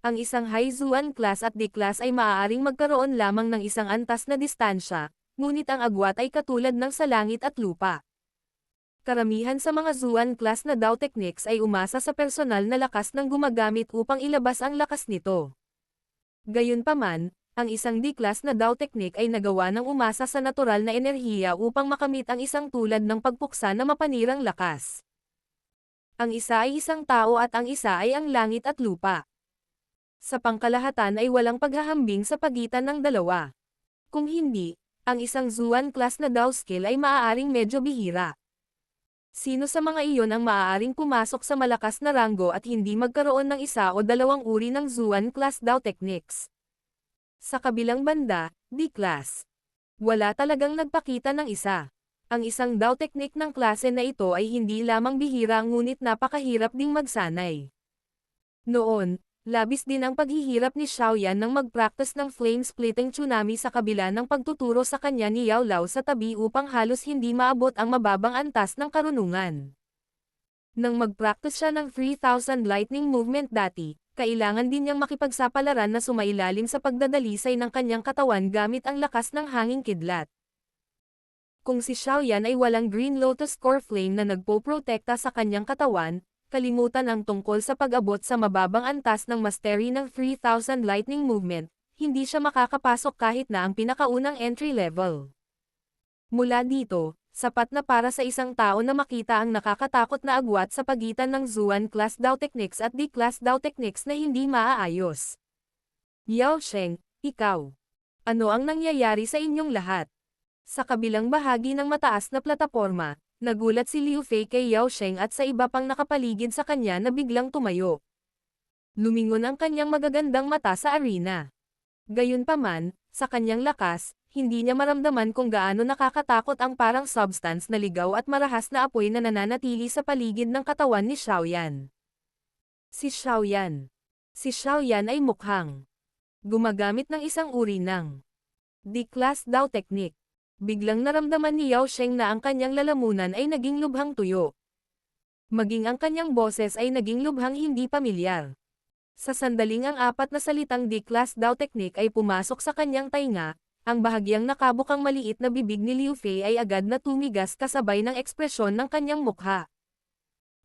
Ang isang High Zuan class at D-class ay maaaring magkaroon lamang ng isang antas na distansya, ngunit ang agwat ay katulad ng sa langit at lupa. Karamihan sa mga Zuan class na Dao techniques ay umasa sa personal na lakas ng gumagamit upang ilabas ang lakas nito. Gayunpaman, ang isang D-class na Dao technique ay nagawa ng umasa sa natural na enerhiya upang makamit ang isang tulad ng pagpuksa na mapanirang lakas. Ang isa ay isang tao at ang isa ay ang langit at lupa. Sa pangkalahatan ay walang paghahambing sa pagitan ng dalawa. Kung hindi, ang isang Zuan class na Dao skill ay maaaring medyo bihira. Sino sa mga iyon ang maaaring pumasok sa malakas na ranggo at hindi magkaroon ng isa o dalawang uri ng Zuan class Dao techniques? Sa kabilang banda, D-Class. Wala talagang nagpakita ng isa. Ang isang Dao technique ng klase na ito ay hindi lamang bihira ngunit napakahirap ding magsanay. Noon, labis din ang paghihirap ni Xiaoyan nang mag-practice ng flame-splitting tsunami sa kabila ng pagtuturo sa kanya ni Yao Lao sa tabi upang halos hindi maabot ang mababang antas ng karunungan. Nang mag-practice siya ng 3,000 lightning movement dati, kailangan din niyang makipagsapalaran na sumailalim sa pagdadalisay ng kanyang katawan gamit ang lakas ng hanging kidlat. Kung si Xiaoyan ay walang Green Lotus Core Flame na nagpoprotekta sa kanyang katawan, kalimutan ang tungkol sa pag-abot sa mababang antas ng mastery ng 3,000 lightning movement, hindi siya makakapasok kahit na ang pinakaunang entry level. Mula dito, sapat na para sa isang tao na makita ang nakakatakot na agwat sa pagitan ng Zuan Class Dao Techniques at D-Class Dao Techniques na hindi maaayos. Yao Sheng, ikaw. Ano ang nangyayari sa inyong lahat? Sa kabilang bahagi ng mataas na plataporma, nagulat si Liu Fei kay Yao Sheng at sa iba pang nakapaligid sa kanya na biglang tumayo. Lumingon ang kanyang magagandang mata sa arena. Gayunpaman, sa kanyang lakas, hindi niya maramdaman kung gaano nakakatakot ang parang substance na ligaw at marahas na apoy na nananatili sa paligid ng katawan ni Xiaoyan. Si Xiaoyan. Si Xiaoyan ay mukhang gumagamit ng isang uri ng D-Class Dao Technique. Biglang naramdaman ni Yao Sheng na ang kanyang lalamunan ay naging lubhang tuyo. Maging ang kanyang boses ay naging lubhang hindi pamilyar. Sa sandaling ang apat na salitang D-Class Dao Technique ay pumasok sa kanyang tainga, ang bahagyang nakabukang maliit na bibig ni Liu Fei ay agad na tumigas kasabay ng ekspresyon ng kanyang mukha.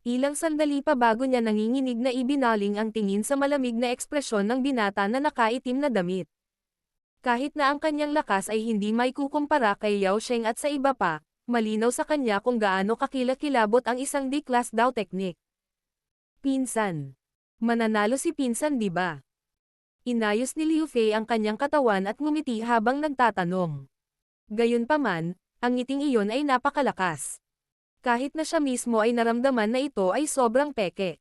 Ilang sandali pa bago niya nanginginig na ibinaling ang tingin sa malamig na ekspresyon ng binata na nakaitim na damit. Kahit na ang kanyang lakas ay hindi maikukumpara kay Yao Sheng at sa iba pa, malinaw sa kanya kung gaano kakilakilabot ang isang D-Class Dao Technique. Pinsan. Mananalo si Pinsan, di ba? Inayos ni Liu Fei ang kanyang katawan at ngumiti habang nagtatanong. Gayunpaman, ang ngiting iyon ay napakalakas. Kahit na siya mismo ay naramdaman na ito ay sobrang peke.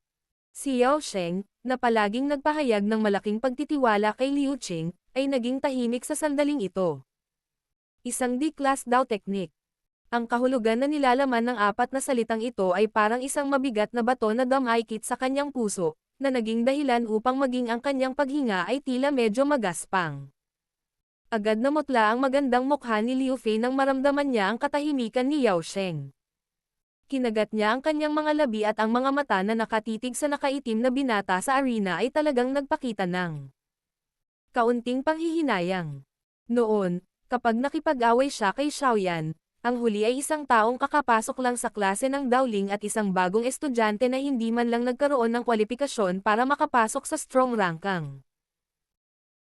Si Yao Sheng, na palaging nagpahayag ng malaking pagtitiwala kay Liu Qing, ay naging tahimik sa sandaling ito. Isang D-Class Dao Technique. Ang kahulugan na nilalaman ng apat na salitang ito ay parang isang mabigat na bato na damaykit sa kanyang puso, na naging dahilan upang maging ang kanyang paghinga ay tila medyo magaspang. Agad na mutla ang magandang mukha ni Liu Fei nang maramdaman niya ang katahimikan ni Yao Sheng. Kinagat niya ang kanyang mga labi at ang mga mata na nakatitig sa nakaitim na binata sa arena ay talagang nagpakita ng kaunting panghihinayang. Noon, kapag nakipag-away siya kay Xiaoyan, ang huli ay isang taong kakapasok lang sa klase ng Daoling at isang bagong estudyante na hindi man lang nagkaroon ng kwalipikasyon para makapasok sa strong rankang.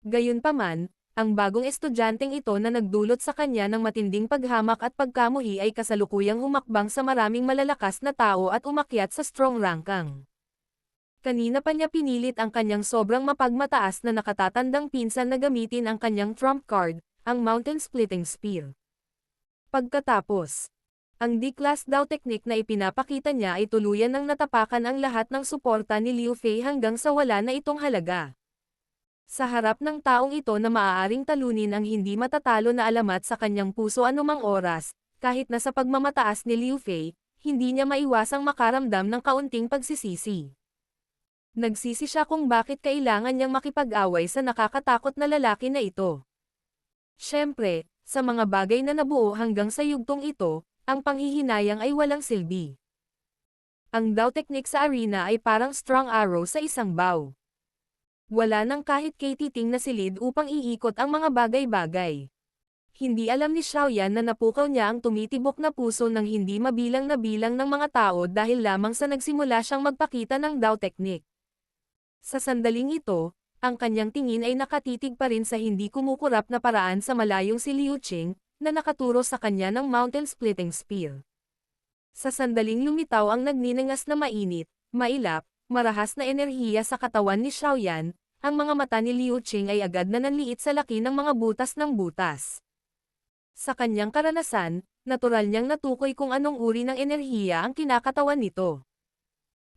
Gayunpaman, ang bagong estudyanteng ito na nagdulot sa kanya ng matinding paghamak at pagkamuhi ay kasalukuyang humakbang sa maraming malalakas na tao at umakyat sa strong rankang. Kanina pa niya pinilit ang kanyang sobrang mapagmataas na nakatatandang pinsan na gamitin ang kanyang trump card, ang Mountain Splitting Spear. Pagkatapos, ang D-Class Dao Technique na ipinapakita niya ay tuluyan ng natapakan ang lahat ng suporta ni Liu Fei hanggang sa wala na itong halaga. Sa harap ng taong ito na maaaring talunin ang hindi matatalo na alamat sa kanyang puso anumang oras, kahit na sa pagmamataas ni Liu Fei, hindi niya maiwasang makaramdam ng kaunting pagsisisi. Nagsisi siya kung bakit kailangan niyang makipag-away sa nakakatakot na lalaki na ito. Siyempre, sa mga bagay na nabuo hanggang sa yugtong ito, ang panghihinayang ay walang silbi. Ang Dao Technique sa arena ay parang strong arrow sa isang bow. Wala nang kahit katiting na silid upang iikot ang mga bagay-bagay. Hindi alam ni Xiaoyan na napukaw niya ang tumitibok na puso ng hindi mabilang na bilang ng mga tao dahil lamang sa nagsimula siyang magpakita ng Dao Technique. Sa sandaling ito, ang kanyang tingin ay nakatitig pa rin sa hindi kumukurap na paraan sa malayong si Liu Qing, na nakaturo sa kanya ng Mountain Splitting Spear. Sa sandaling lumitaw ang nagninangas na mainit, mailap, marahas na enerhiya sa katawan ni Xiaoyan, ang mga mata ni Liu Qing ay agad na nanliit sa laki ng mga butas ng butas. Sa kanyang karanasan, natural niyang natukoy kung anong uri ng enerhiya ang kinakatawan nito.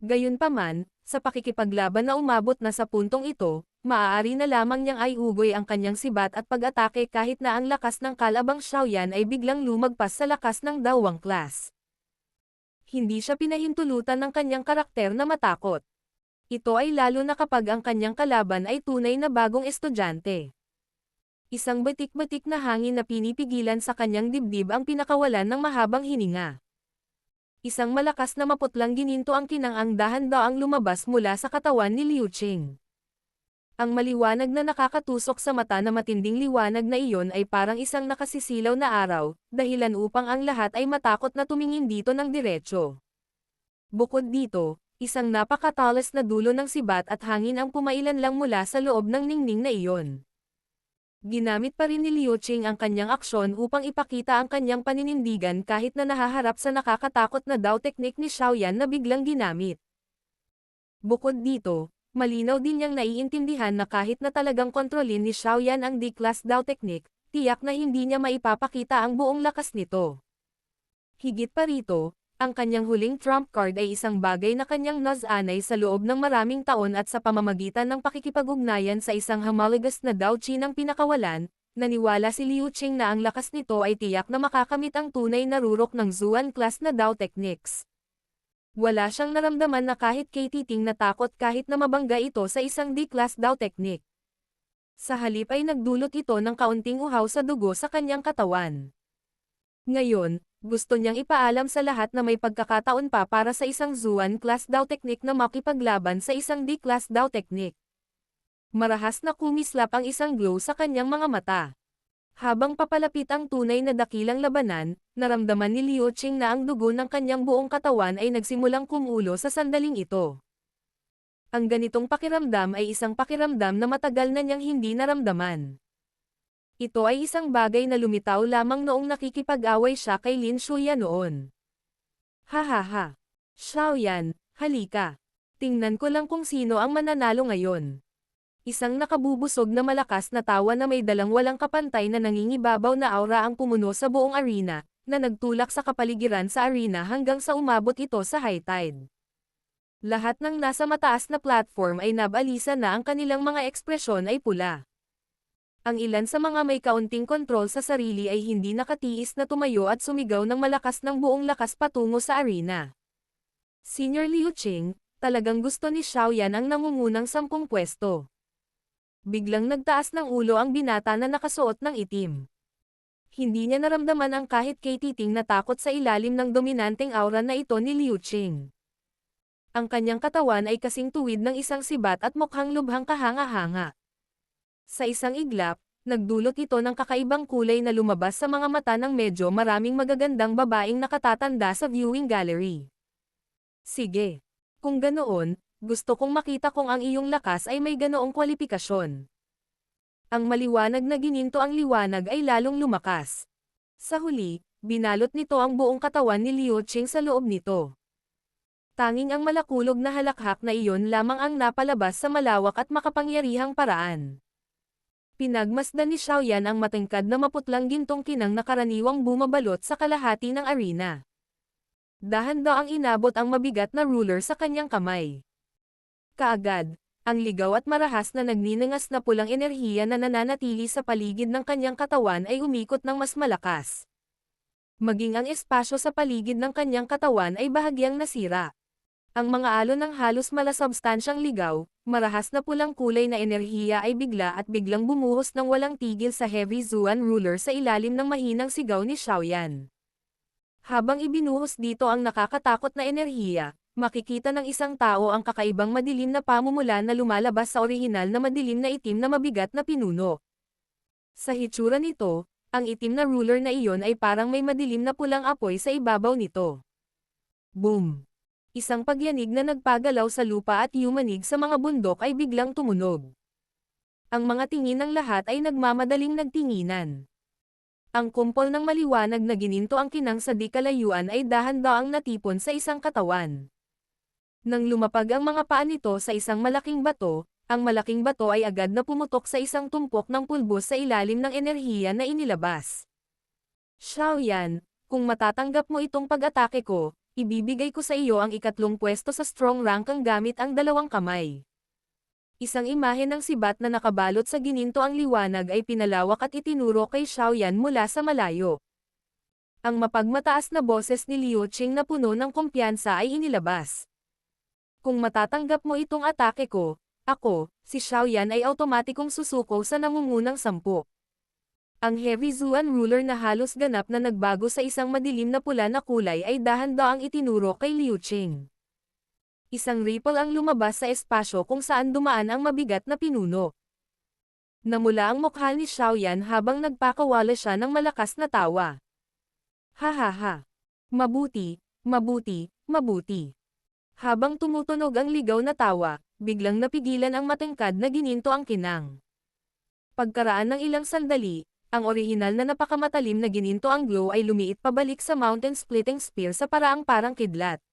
Gayunpaman, sa pakikipaglaban na umabot na sa puntong ito, maaari na lamang niyang aiugoy ang kanyang sibat at pag-atake kahit na ang lakas ng kalabang Xiaoyan ay biglang lumagpas sa lakas ng dalawang class. Hindi siya pinahintulutan ng kanyang karakter na matakot. Ito ay lalo na kapag ang kanyang kalaban ay tunay na bagong estudyante. Isang batik-batik na hangin na pinipigilan sa kanyang dibdib ang pinakawalan ng mahabang hininga. Isang malakas na maputlang gininto ang kinang dahan-daang lumabas mula sa katawan ni Liu Qing. Ang maliwanag na nakakatusok sa mata na matinding liwanag na iyon ay parang isang nakasisilaw na araw, dahilan upang ang lahat ay matakot na tumingin dito ng diretso. Bukod dito, isang napakatalas na dulo ng sibat at hangin ang pumailan lang mula sa loob ng ningning na iyon. Ginamit pa rin ni Liu Qing ang kanyang aksyon upang ipakita ang kanyang paninindigan kahit na nahaharap sa nakakatakot na Dao technique ni Xiaoyan na biglang ginamit. Bukod dito, malinaw din niyang naiintindihan na kahit na talagang kontrolin ni Xiaoyan ang D-class Dao technique, tiyak na hindi niya maipapakita ang buong lakas nito. Higit pa rito, ang kanyang huling trump card ay isang bagay na kanyang nasanay sa loob ng maraming taon at sa pamamagitan ng pakikipag-ugnayan sa isang homologous na Dao Qi ng pinakawalan, naniwala si Liu Qing na ang lakas nito ay tiyak na makakamit ang tunay na rurok ng Zuan class na Dao techniques. Wala siyang naramdaman na kahit kay Titing natakot kahit na mabangga ito sa isang D-class Dao technique. Sa halip ay nagdulot ito ng kaunting uhaw sa dugo sa kanyang katawan. Ngayon, gusto niyang ipaalam sa lahat na may pagkakataon pa para sa isang Zuan class Dao technique na makipaglaban sa isang D-class Dao technique. Marahas na kumislap ang isang glow sa kanyang mga mata. Habang papalapit ang tunay na dakilang labanan, naramdaman ni Liu Qing na ang dugo ng kanyang buong katawan ay nagsimulang kumulo sa sandaling ito. Ang ganitong pakiramdam ay isang pakiramdam na matagal na niyang hindi naramdaman. Ito ay isang bagay na lumitaw lamang noong nakikipag-away siya kay Lin Shuya noon. Hahaha. Xiaoyan, halika. Tingnan ko lang kung sino ang mananalo ngayon. Isang nakabubusog na malakas na tawa na may dalang walang kapantay na nangingibabaw na aura ang pumuno sa buong arena, na nagtulak sa kapaligiran sa arena hanggang sa umabot ito sa high tide. Lahat ng nasa mataas na platform ay nabalisa na ang kanilang mga ekspresyon ay pula. Ang ilan sa mga may kaunting kontrol sa sarili ay hindi nakatiis na tumayo at sumigaw ng malakas ng buong lakas patungo sa arena. Senior Liu Qing, talagang gusto ni Xiaoyan ang nangungunang 10 pwesto. Biglang nagtaas ng ulo ang binata na nakasuot ng itim. Hindi niya naramdaman ang kahit kay Titing na takot sa ilalim ng dominanteng aura na ito ni Liu Qing. Ang kanyang katawan ay kasing tuwid ng isang sibat at mukhang lubhang kahanga-hanga. Sa isang iglap, nagdulot ito ng kakaibang kulay na lumabas sa mga mata ng medyo maraming magagandang babaeng nakatatanda sa viewing gallery. Sige. Kung ganoon, gusto kong makita kung ang iyong lakas ay may ganoong kwalifikasyon. Ang maliwanag na gininto ang liwanag ay lalong lumakas. Sa huli, binalot nito ang buong katawan ni Liu Qing sa loob nito. Tanging ang malakulog na halakhak na iyon lamang ang napalabas sa malawak at makapangyarihang paraan. Pinagmasdan ni Xiaoyan ang matingkad na maputlang gintong kinang na karaniwang bumabalot sa kalahati ng arena. Dahan-daang inabot ang mabigat na ruler sa kanyang kamay. Kaagad, ang ligaw at marahas na nagninangas na pulang enerhiya na nananatili sa paligid ng kanyang katawan ay umikot ng mas malakas. Maging ang espasyo sa paligid ng kanyang katawan ay bahagyang nasira. Ang mga alon ng halos malasubstansyang ligaw, marahas na pulang kulay na enerhiya ay bigla at biglang bumuhos ng walang tigil sa Heavy Zuan ruler sa ilalim ng mahinang sigaw ni Xiaoyan. Habang ibinuhos dito ang nakakatakot na enerhiya, makikita ng isang tao ang kakaibang madilim na pamumula na lumalabas sa orihinal na madilim na itim na mabigat na pinuno. Sa hitsura nito, ang itim na ruler na iyon ay parang may madilim na pulang apoy sa ibabaw nito. Boom! Isang pagyanig na nagpagalaw sa lupa at yumanig sa mga bundok ay biglang tumunog. Ang mga tingin ng lahat ay nagmamadaling nagtinginan. Ang kumpol ng maliwanag na gininto ang kinang sa di kalayuan ay dahan-daang natipon sa isang katawan. Nang lumapag ang mga paa nito sa isang malaking bato, ang malaking bato ay agad na pumutok sa isang tumpok ng pulbos sa ilalim ng enerhiya na inilabas. Xiaoyan, kung matatanggap mo itong pag-atake ko, ibibigay ko sa iyo ang ikatlong pwesto sa strong rank gamit ang 2 kamay. Isang imahe ng sibat na nakabalot sa gininto ang liwanag ay pinalawak at itinuro kay Xiaoyan mula sa malayo. Ang mapagmataas na boses ni Liu Qing na puno ng kumpiyansa ay inilabas. Kung matatanggap mo itong atake ko, ako, si Xiaoyan ay automatikong susuko sa nangungunang 10. Ang Heavy Zuan ruler na halos ganap na nagbago sa isang madilim na pula na kulay ay dahan-daang itinuro kay Liu Qing. Isang ripple ang lumabas sa espasyo kung saan dumaan ang mabigat na pinuno. Namula ang mukha ni Xiaoyan habang nagpakawala siya ng malakas na tawa. Hahaha. Mabuti, mabuti, mabuti. Habang tumutunog ang ligaw na tawa, biglang napigilan ang matangkad na gininto ang kinang. Pagkaraan ng ilang sandali, ang orihinal na napakamatalim na gininto ang glow ay lumiit pabalik sa mountain splitting spear sa paraang parang kidlat.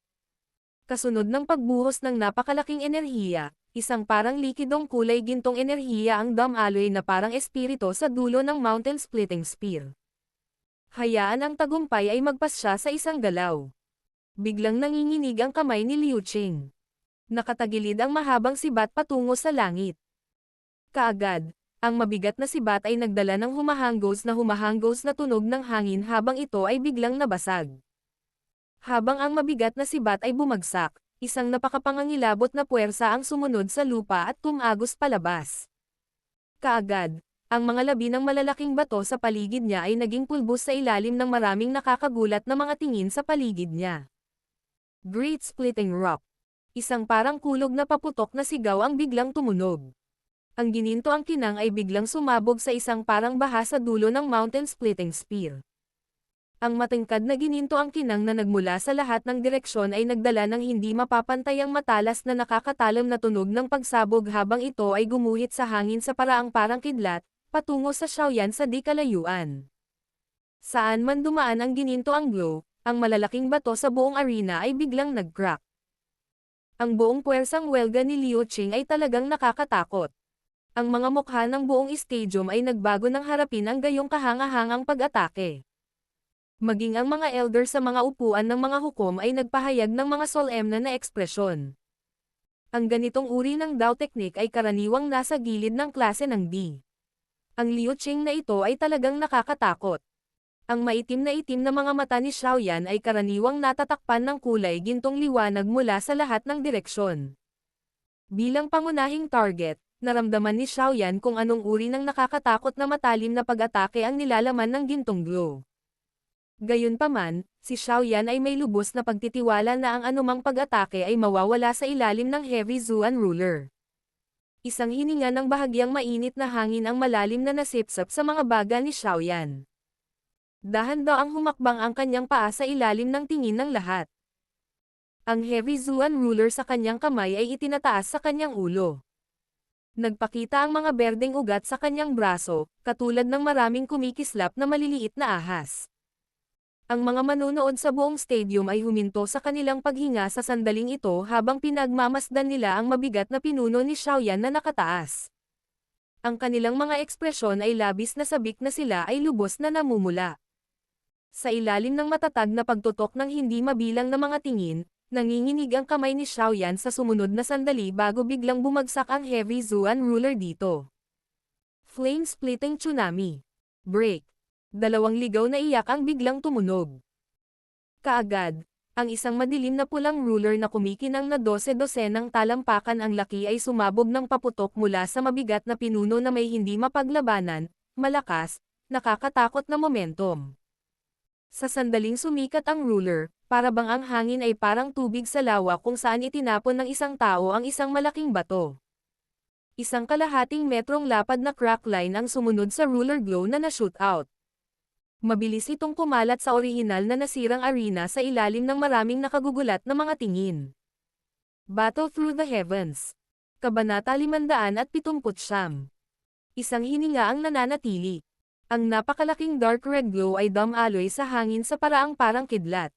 Kasunod ng pagbuhos ng napakalaking enerhiya, isang parang likidong kulay gintong enerhiya ang damaloy na parang espirito sa dulo ng mountain splitting spear. Hayaan ang tagumpay ay magpasya sa isang galaw. Biglang nanginginig ang kamay ni Liu Qing. Nakatagilid ang mahabang sibat patungo sa langit. Kaagad, ang mabigat na sibat ay nagdala ng humahanggos na tunog ng hangin habang ito ay biglang nabasag. Habang ang mabigat na sibat ay bumagsak, isang napakapangangilabot na puwersa ang sumunod sa lupa at tumagos palabas. Kaagad, ang mga labi ng malalaking bato sa paligid niya ay naging pulbos sa ilalim ng maraming nakakagulat na mga tingin sa paligid niya. Great Splitting Rock. Isang parang kulog na paputok na sigaw ang biglang tumunog. Ang gininto ang kinang ay biglang sumabog sa isang parang baha sa dulo ng mountain splitting spear. Ang matingkad na gininto ang kinang na nagmula sa lahat ng direksyon ay nagdala ng hindi mapapantayang matalas na nakakatalam na tunog ng pagsabog habang ito ay gumuhit sa hangin sa paraang parang kidlat, patungo sa Xiaoyan sa di kalayuan. Saan man dumaan ang gininto ang glow, ang malalaking bato sa buong arena ay biglang nag-crack. Ang buong puwersang welga ni Liu Qing ay talagang nakakatakot. Ang mga mukha ng buong stadium ay nagbago nang harapin ang gayong kahanga-hangang pag-atake. Maging ang mga elder sa mga upuan ng mga hukom ay nagpahayag ng mga solemne na ekspresyon. Ang ganitong uri ng Dao technique ay karaniwang nasa gilid ng klase ng D. Ang Liu Qing na ito ay talagang nakakatakot. Ang maitim na mga mata ni Xiaoyan ay karaniwang natatakpan ng kulay gintong liwanag mula sa lahat ng direksyon. Bilang pangunahing target, naramdaman ni Xiaoyan kung anong uri ng nakakatakot na matalim na pag-atake ang nilalaman ng gintong glow. Gayunpaman, si Xiaoyan ay may lubos na pagtitiwala na ang anumang pag-atake ay mawawala sa ilalim ng Heavy Zuan ruler. Isang hininga ng bahagyang mainit na hangin ang malalim na nasipsap sa mga baga ni Xiaoyan. Dahan-daang humakbang ang kanyang paa sa ilalim ng tingin ng lahat. Ang Heavy Zuan ruler sa kanyang kamay ay itinataas sa kanyang ulo. Nagpakita ang mga berdeng ugat sa kanyang braso, katulad ng maraming kumikislap na maliliit na ahas. Ang mga manonood sa buong stadium ay huminto sa kanilang paghinga sa sandaling ito habang pinagmamasdan nila ang mabigat na pinuno ni Xiaoyan na nakataas. Ang kanilang mga ekspresyon ay labis na sabik na sila ay lubos na namumula. Sa ilalim ng matatag na pagtutok ng hindi mabilang na mga tingin, nanginginig ang kamay ni Xiaoyan sa sumunod na sandali bago biglang bumagsak ang Heavy Zuan ruler dito. Flame-splitting tsunami. Break. Dalawang ligaw na iyak ang biglang tumunog. Kaagad, ang isang madilim na pulang ruler na kumikinang na 12-dosenang talampakan ang laki ay sumabog ng paputok mula sa mabigat na pinuno na may hindi mapaglabanan, malakas, nakakatakot na momentum. Sa sandaling sumikat ang ruler, para bang ang hangin ay parang tubig sa lawa kung saan itinapon ng isang tao ang isang malaking bato. Isang kalahating metrong lapad na crack line ang sumunod sa ruler glow na na-shoot out. Mabilis itong kumalat sa orihinal na nasirang arena sa ilalim ng maraming nakagugulat na mga tingin. Battle Through the Heavens. Kabanata 579. Isang hininga ang nananatili. Ang napakalaking dark red glow ay damaloy sa hangin sa paraang parang kidlat.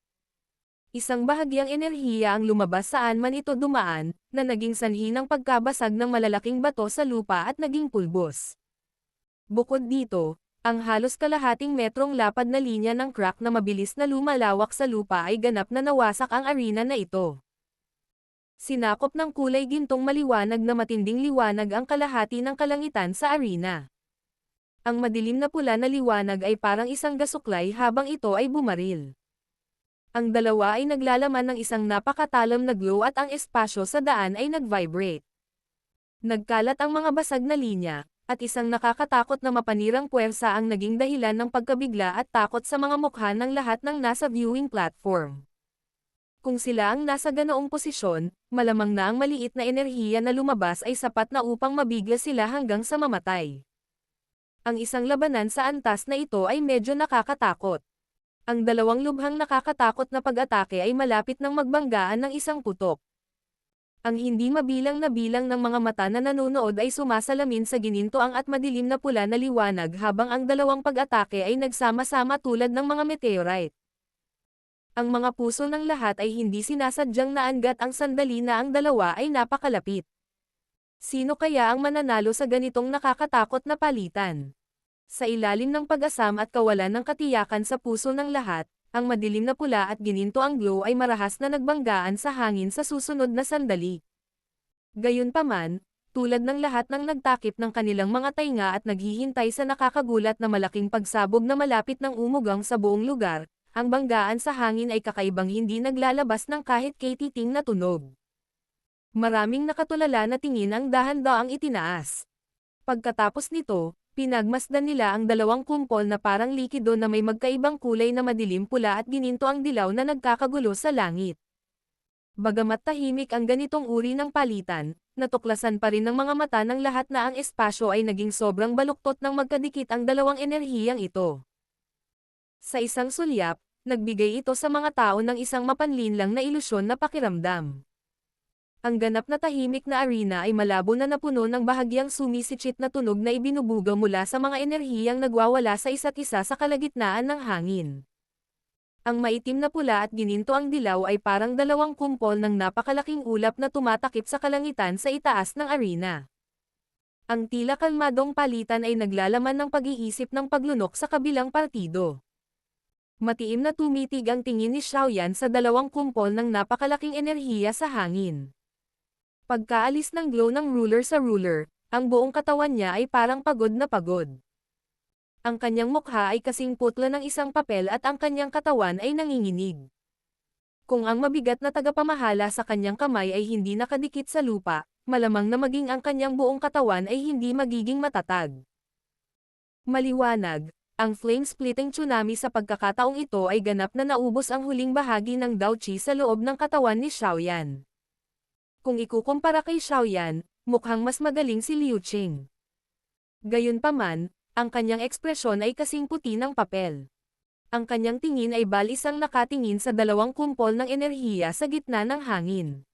Isang bahagyang enerhiya ang lumabas saan man ito dumaan, na naging sanhi ng pagkabasag ng malalaking bato sa lupa at naging pulbos. Bukod dito, ang halos kalahating metrong lapad na linya ng crack na mabilis na lumalawak sa lupa ay ganap na nawasak ang arena na ito. Sinakop ng kulay gintong maliwanag na matinding liwanag ang kalahati ng kalangitan sa arena. Ang madilim na pula na liwanag ay parang isang gasuklay habang ito ay bumaril. Ang dalawa ay naglalaman ng isang napakatalam na glow at ang espasyo sa daan ay nag-vibrate. Nagkalat ang mga basag na linya, at isang nakakatakot na mapanirang puwersa ang naging dahilan ng pagkabigla at takot sa mga mukha ng lahat ng nasa viewing platform. Kung sila ang nasa ganoong posisyon, malamang na ang maliit na enerhiya na lumabas ay sapat na upang mabigla sila hanggang sa mamatay. Ang isang labanan sa antas na ito ay medyo nakakatakot. Ang dalawang lubhang nakakatakot na pag-atake ay malapit ng magbanggaan ng isang putok. Ang hindi mabilang na bilang ng mga mata na nanonood ay sumasalamin sa ginintoang at madilim na pula na liwanag habang ang dalawang pag-atake ay nagsama-sama tulad ng mga meteorite. Ang mga puso ng lahat ay hindi sinasadyang naanggat ang sandali na ang dalawa ay napakalapit. Sino kaya ang mananalo sa ganitong nakakatakot na palitan? Sa ilalim ng pag-asam at kawalan ng katiyakan sa puso ng lahat, ang madilim na pula at gininto ang glow ay marahas na nagbanggaan sa hangin sa susunod na sandali. Gayunpaman, tulad ng lahat ng nagtakip ng kanilang mga tainga at naghihintay sa nakakagulat na malaking pagsabog na malapit ng umugang sa buong lugar, ang banggaan sa hangin ay kakaibang hindi naglalabas ng kahit katiting na tunog. Maraming nakatulala na tingin ang dahan-daang itinaas. Pagkatapos nito, pinagmasdan nila ang dalawang kumpol na parang likido na may magkaibang kulay na madilim pula at gininto ang dilaw na nagkakagulo sa langit. Bagamat tahimik ang ganitong uri ng palitan, natuklasan pa rin ng mga mata ng lahat na ang espasyo ay naging sobrang baluktot ng magkadikit ang dalawang enerhiyang ito. Sa isang sulyap, nagbigay ito sa mga tao ng isang mapanlinlang na ilusyon na pakiramdam. Ang ganap na tahimik na arena ay malabo na napuno ng bahagyang sumisitsit na tunog na ibinubuga mula sa mga enerhiyang nagwawala sa isa't isa sa kalagitnaan ng hangin. Ang maitim na pula at gininto ang dilaw ay parang dalawang kumpol ng napakalaking ulap na tumatakip sa kalangitan sa itaas ng arena. Ang tila kalmadong palitan ay naglalaman ng pag-iisip ng paglunok sa kabilang partido. Matiim na tumitig ang tingin ni Xiaoyan sa dalawang kumpol ng napakalaking enerhiya sa hangin. Pagkaalis ng glow ng ruler sa ruler, ang buong katawan niya ay parang pagod na pagod. Ang kanyang mukha ay kasing putla ng isang papel at ang kanyang katawan ay nanginginig. Kung ang mabigat na tagapamahala sa kanyang kamay ay hindi nakadikit sa lupa, malamang na maging ang kanyang buong katawan ay hindi magiging matatag. Maliwanag, ang flame-splitting tsunami sa pagkakataong ito ay ganap na naubos ang huling bahagi ng Dao Qi sa loob ng katawan ni Xiaoyan. Kung ikukumpara kay Xiaoyan, mukhang mas magaling si Liu Qing. Gayunpaman, ang kanyang ekspresyon ay kasing puti ng papel. Ang kanyang tingin ay balisang nakatingin sa dalawang kumpol ng enerhiya sa gitna ng hangin.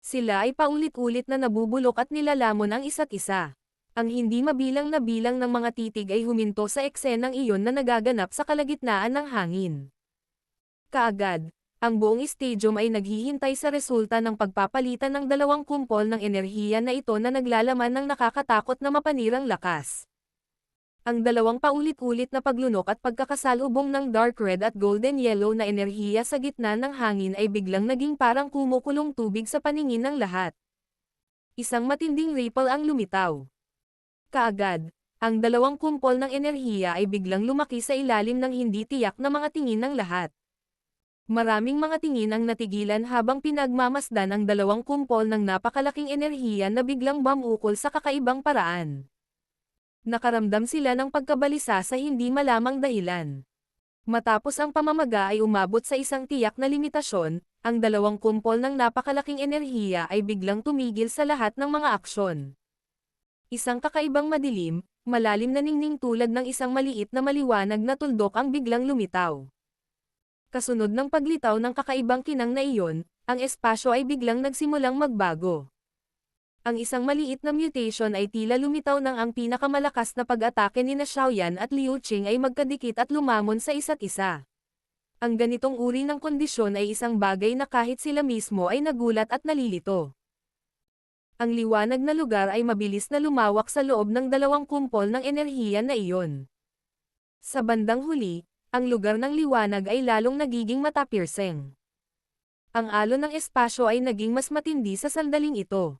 Sila ay paulit-ulit na nabubulok at nilalamon ang isa't isa. Ang hindi mabilang na bilang ng mga titig ay huminto sa eksenang iyon na nagaganap sa kalagitnaan ng hangin. Kaagad, ang buong stadium ay naghihintay sa resulta ng pagpapalitan ng dalawang kumpol ng enerhiya na ito na naglalaman ng nakakatakot na mapanirang lakas. Ang dalawang paulit-ulit na paglunok at pagkakasalubong ng dark red at golden yellow na enerhiya sa gitna ng hangin ay biglang naging parang kumukulong tubig sa paningin ng lahat. Isang matinding ripple ang lumitaw. Kaagad, ang dalawang kumpol ng enerhiya ay biglang lumaki sa ilalim ng hindi tiyak na mga tingin ng lahat. Maraming mga tingin ang natigilan habang pinagmamasdan ang dalawang kumpol ng napakalaking enerhiya na biglang bumukol sa kakaibang paraan. Nakaramdam sila ng pagkabalisa sa hindi malamang dahilan. Matapos ang pamamaga ay umabot sa isang tiyak na limitasyon, ang dalawang kumpol ng napakalaking enerhiya ay biglang tumigil sa lahat ng mga aksyon. Isang kakaibang madilim, malalim na ningning tulad ng isang maliit na maliwanag na tuldok ang biglang lumitaw. Kasunod ng paglitaw ng kakaibang kinang na iyon, ang espasyo ay biglang nagsimulang magbago. Ang isang maliit na mutation ay tila lumitaw ng ang pinakamalakas na pag-atake ni Xiaoyan at Liu Qing ay magkadikit at lumamon sa isa't isa. Ang ganitong uri ng kondisyon ay isang bagay na kahit sila mismo ay nagulat at nalilito. Ang liwanag na lugar ay mabilis na lumawak sa loob ng dalawang kumpol ng enerhiya na iyon. Sa bandang huli, ang lugar ng liwanag ay lalong nagiging matapirseng. Ang alon ng espasyo ay naging mas matindi sa sandaling ito.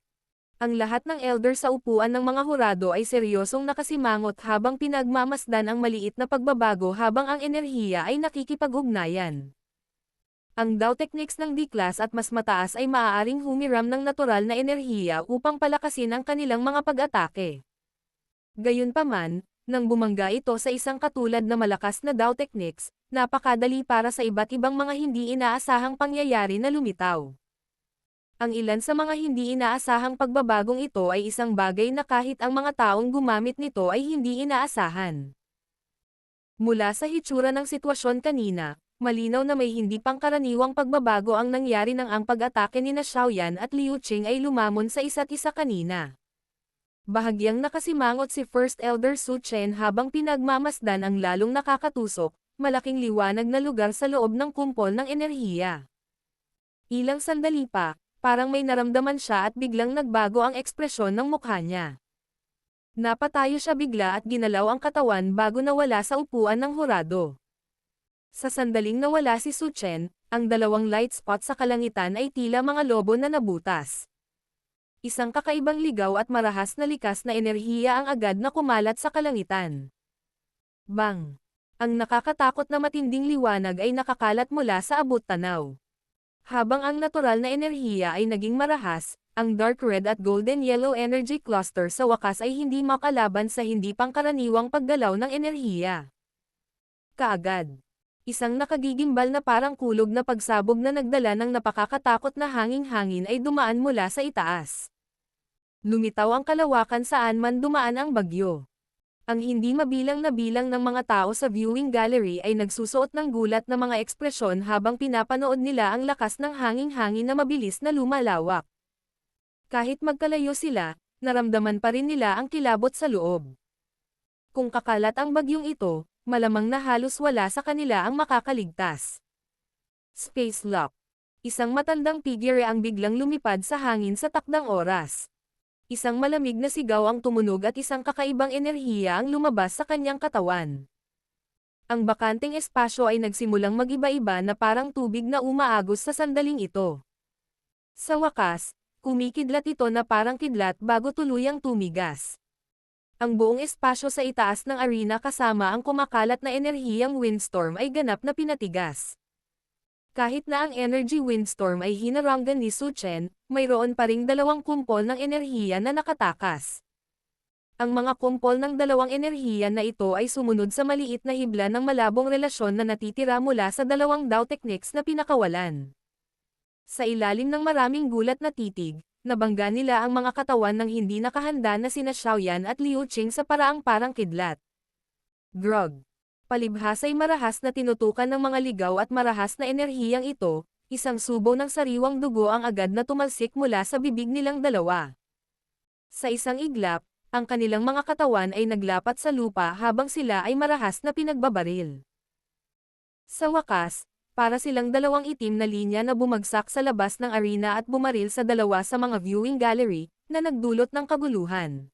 Ang lahat ng elder sa upuan ng mga hurado ay seryosong nakasimangot habang pinagmamasdan ang maliit na pagbabago habang ang enerhiya ay nakikipag-ugnayan. Ang Dao techniques ng D-class at mas mataas ay maaaring humiram ng natural na enerhiya upang palakasin ang kanilang mga pag-atake. Gayunpaman, nang bumangga ito sa isang katulad na malakas na Dao techniques, napakadali para sa iba't ibang mga hindi inaasahang pangyayari na lumitaw. Ang ilan sa mga hindi inaasahang pagbabagong ito ay isang bagay na kahit ang mga taong gumamit nito ay hindi inaasahan. Mula sa hitsura ng sitwasyon kanina, malinaw na may hindi pangkaraniwang pagbabago ang nangyari nang ang pag-atake ni Xiaoyan at Liu Qing ay lumamon sa isa't isa kanina. Bahagyang nakasimangot si First Elder Su Chen habang pinagmamasdan ang lalong nakakatusok, malaking liwanag na lugar sa loob ng kumpol ng enerhiya. Ilang sandali pa, parang may naramdaman siya at biglang nagbago ang ekspresyon ng mukha niya. Napatayo siya bigla at ginalaw ang katawan bago nawala sa upuan ng hurado. Sa sandaling nawala si Su Chen, ang dalawang light spot sa kalangitan ay tila mga lobo na nabutas. Isang kakaibang ligaw at marahas na likas na enerhiya ang agad na kumalat sa kalangitan. Bang! Ang nakakatakot na matinding liwanag ay nakakalat mula sa abot-tanaw. Habang ang natural na enerhiya ay naging marahas, ang dark red at golden yellow energy cluster sa wakas ay hindi makalaban sa hindi pangkaraniwang paggalaw ng enerhiya. Kaagad, isang nakagigimbal na parang kulog na pagsabog na nagdala ng napakakatakot na hanging-hangin ay dumaan mula sa itaas. Lumitaw ang kalawakan saan man dumaan ang bagyo. Ang hindi mabilang na bilang ng mga tao sa viewing gallery ay nagsusuot ng gulat na mga ekspresyon habang pinapanood nila ang lakas ng hanging-hangin na mabilis na lumalawak. Kahit magkalayo sila, naramdaman pa rin nila ang kilabot sa loob. Kung kakalat ang bagyong ito, malamang na halos wala sa kanila ang makakaligtas. Space Lock. Isang matandang figure ang biglang lumipad sa hangin sa takdang oras. Isang malamig na sigaw ang tumunog at isang kakaibang enerhiya ang lumabas sa kanyang katawan. Ang bakanteng espasyo ay nagsimulang mag-iba-iba na parang tubig na umaagos sa sandaling ito. Sa wakas, kumikidlat ito na parang kidlat bago tuluyang tumigas. Ang buong espasyo sa itaas ng arena kasama ang kumakalat na enerhiyang windstorm ay ganap na pinatigas. Kahit na ang energy windstorm ay hinaranggan ni Su Chen, mayroon pa ring dalawang kumpol ng enerhiya na nakatakas. Ang mga kumpol ng dalawang enerhiya na ito ay sumunod sa maliit na hibla ng malabong relasyon na natitira mula sa dalawang Dao techniques na pinakawalan. Sa ilalim ng maraming gulat na titig, nabangga nila ang mga katawan ng hindi nakahanda na sina Xiaoyan at Liu Qing sa paraang parang kidlat. Grog. Palibhas ay marahas na tinutukan ng mga ligaw at marahas na enerhiyang ito, isang subo ng sariwang dugo ang agad na tumalsik mula sa bibig nilang dalawa. Sa isang iglap, ang kanilang mga katawan ay naglapat sa lupa habang sila ay marahas na pinagbabaril. Sa wakas, para silang dalawang itim na linya na bumagsak sa labas ng arena at bumaril sa dalawa sa mga viewing gallery, na nagdulot ng kaguluhan.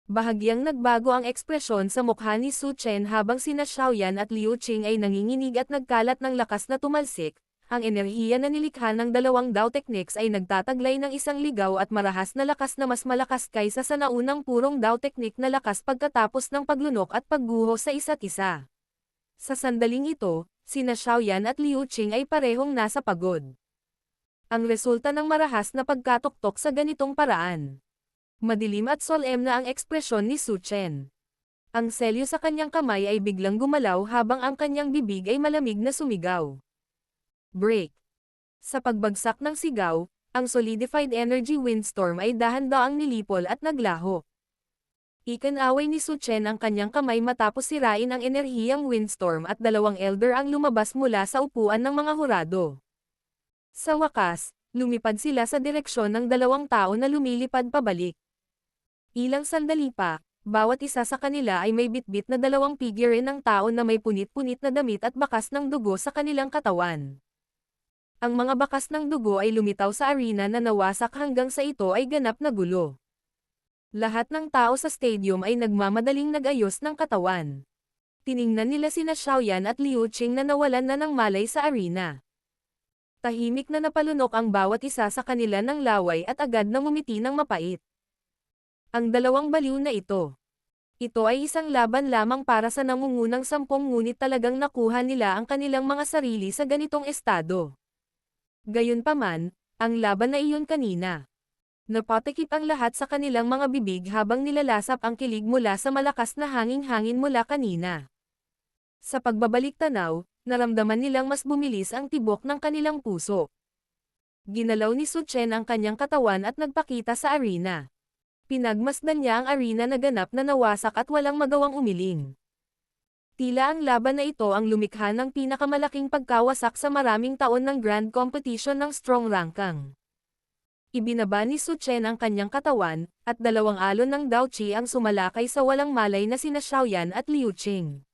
Bahagyang nagbago ang ekspresyon sa mukha ni Su Chen habang sina Xiaoyan at Liu Qing ay nanginginig at nagkalat ng lakas na tumalsik. Ang enerhiya na nilikha ng dalawang Dao techniques ay nagtataglay ng isang ligaw at marahas na lakas na mas malakas kaysa sa naunang purong Dao technique na lakas pagkatapos ng paglunok at pagguho sa isa't isa. Sa sandaling ito, sina Xiaoyan at Liu Qing ay parehong nasa pagod. Ang resulta ng marahas na pagkatuktok sa ganitong paraan. Madilim at solemn na ang ekspresyon ni Su Chen. Ang selyo sa kanyang kamay ay biglang gumalaw habang ang kanyang bibig ay malamig na sumigaw. Break. Sa pagbagsak ng sigaw, ang solidified energy windstorm ay dahan-daang nilipol at naglaho. Ikinaway ni Su Chen ang kanyang kamay matapos sirain ang enerhiyang windstorm at dalawang elder ang lumabas mula sa upuan ng mga hurado. Sa wakas, lumipad sila sa direksyon ng dalawang tao na lumilipad pabalik. Ilang sandali pa, bawat isa sa kanila ay may bitbit na dalawang figure ng tao na may punit-punit na damit at bakas ng dugo sa kanilang katawan. Ang mga bakas ng dugo ay lumitaw sa arena na nawasak hanggang sa ito ay ganap na gulo. Lahat ng tao sa stadium ay nagmamadaling nag-ayos ng katawan. Tiningnan nila sina Xiaoyan at Liu Qing na nawalan na ng malay sa arena. Tahimik na napalunok ang bawat isa sa kanila ng laway at agad na ngumiti ng mapait. Ang dalawang baliw na ito. Ito ay isang laban lamang para sa nangungunang 10 ngunit talagang nakuha nila ang kanilang mga sarili sa ganitong estado. Gayunpaman, ang laban na iyon kanina. Napatikip ang lahat sa kanilang mga bibig habang nilalasap ang kilig mula sa malakas na hangin-hangin mula kanina. Sa pagbabalik tanaw, naramdaman nilang mas bumilis ang tibok ng kanilang puso. Ginalaw ni Su Chen ang kanyang katawan at nagpakita sa arena. Pinagmasdan niya ang arena na ganap na nawasak at walang magawang umiling. Tila ang laban na ito ang lumikha ng pinakamalaking pagkawasak sa maraming taon ng grand competition ng strong rankang. Ibinaba ni Su Chen ang kanyang katawan, at 2 alon ng Dao Qi ang sumalakay sa walang malay na sina Xiaoyan at Liu Qing.